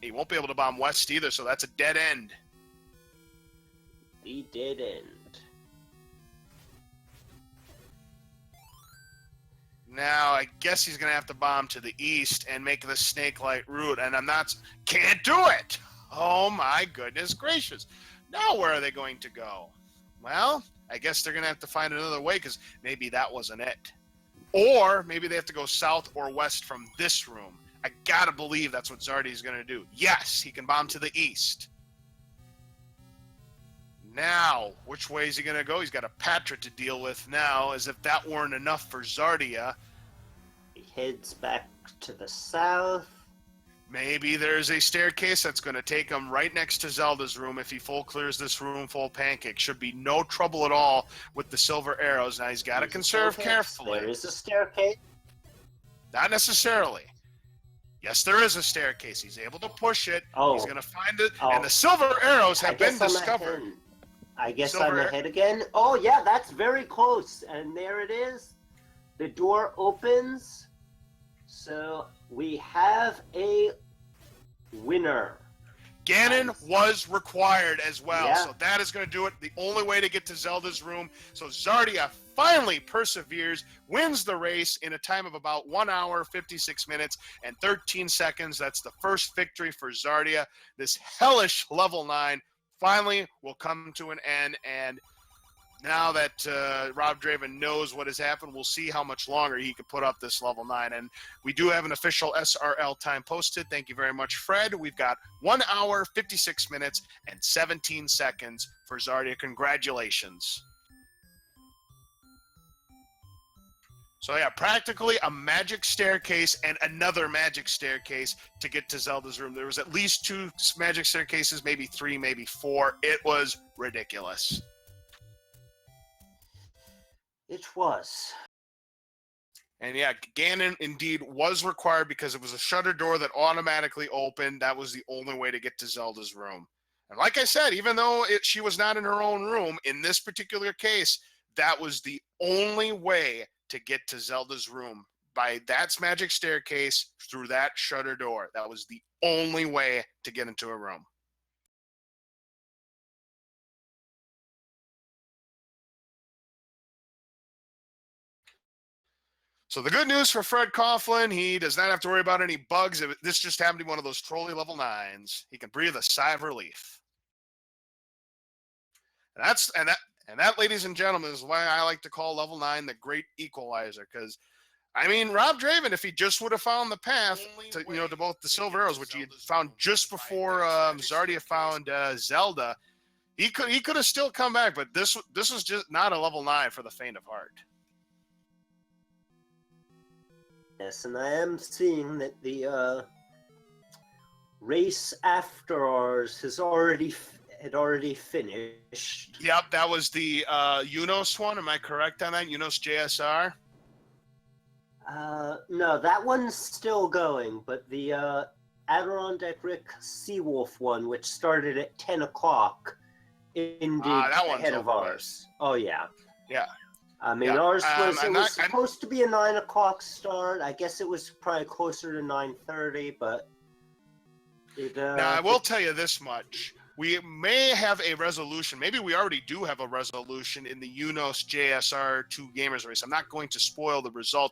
He won't be able to bomb west either, so that's a dead end. The dead end. Now, I guess he's going to have to bomb to the east and make the snake-like route, and can't do it! Oh my goodness gracious. Now where are they going to go? Well, I guess they're going to have to find another way, because maybe that wasn't it. Or maybe they have to go south or west from this room. I got to believe that's what Czardia's going to do. Yes, he can bomb to the east. Now, which way is he going to go? He's got a Patra to deal with now, as if that weren't enough for Czardia. He heads back to the south. Maybe there's a staircase that's going to take him right next to Zelda's room if he full clears this room full pancake. Should be no trouble at all with the silver arrows. Now he's got to conserve carefully. There is a staircase. Not necessarily. Yes, there is a staircase. He's able to push it. Oh. He's going to find it. Oh. And the silver arrows have been discovered. I guess I'm ahead again. Oh, yeah, that's very close. And there it is. The door opens. So we have a winner. Ganon Nice. was required as well, Yeah. so that is going to do it. The only way to get to Zelda's room. So Czardia finally perseveres, wins the race in a time of about 1 hour, 56 minutes, and 13 seconds. That's the first victory for Czardia. This hellish level 9 finally will come to an end, and now that robdraven knows what has happened, we'll see how much longer he could put up this level 9. And we do have an official SRL time posted. Thank you very much, Fred. We've got 1 hour, 56 minutes, and 17 seconds for Czardia. Congratulations. So yeah, practically a magic staircase and another magic staircase to get to Zelda's room. There was at least 2 magic staircases, maybe 3, maybe 4. It was ridiculous. It was. And yeah, Ganon indeed was required because it was a shutter door that automatically opened. That was the only way to get to Zelda's room. And like I said, even though she was not in her own room, in this particular case, that was the only way to get to Zelda's room. By that magic staircase, through that shutter door. That was the only way to get into a room. So the good news for Fred Coughlin, he does not have to worry about any bugs. This just happened to be one of those trolley level 9s. He can breathe a sigh of relief. And that, ladies and gentlemen, is why I like to call level 9 the great equalizer. Because, I mean, robdraven, if he just would have found the path to, to both the Silver Arrows, which he had found just before Czardia found Zelda, he could have still come back. But this was just not a level 9 for the faint of heart. Yes, and I am seeing that the race after ours had already finished. Yep, that was the Unos one. Am I correct on that? Unos JSR? No, that one's still going, but the Adirondack Rick Seawolf one, which started at 10 o'clock, ended that one's ahead of over ours. Oh, yeah. Yeah. I mean, Yeah. ours was, I'm it was not- I'm- supposed to be a 9 o'clock start. I guess it was probably closer to 9:30, but it, Now, I will tell you this much. We may have a resolution. Maybe we already do have a resolution in the Unos JSR 2 Gamers race. I'm not going to spoil the result,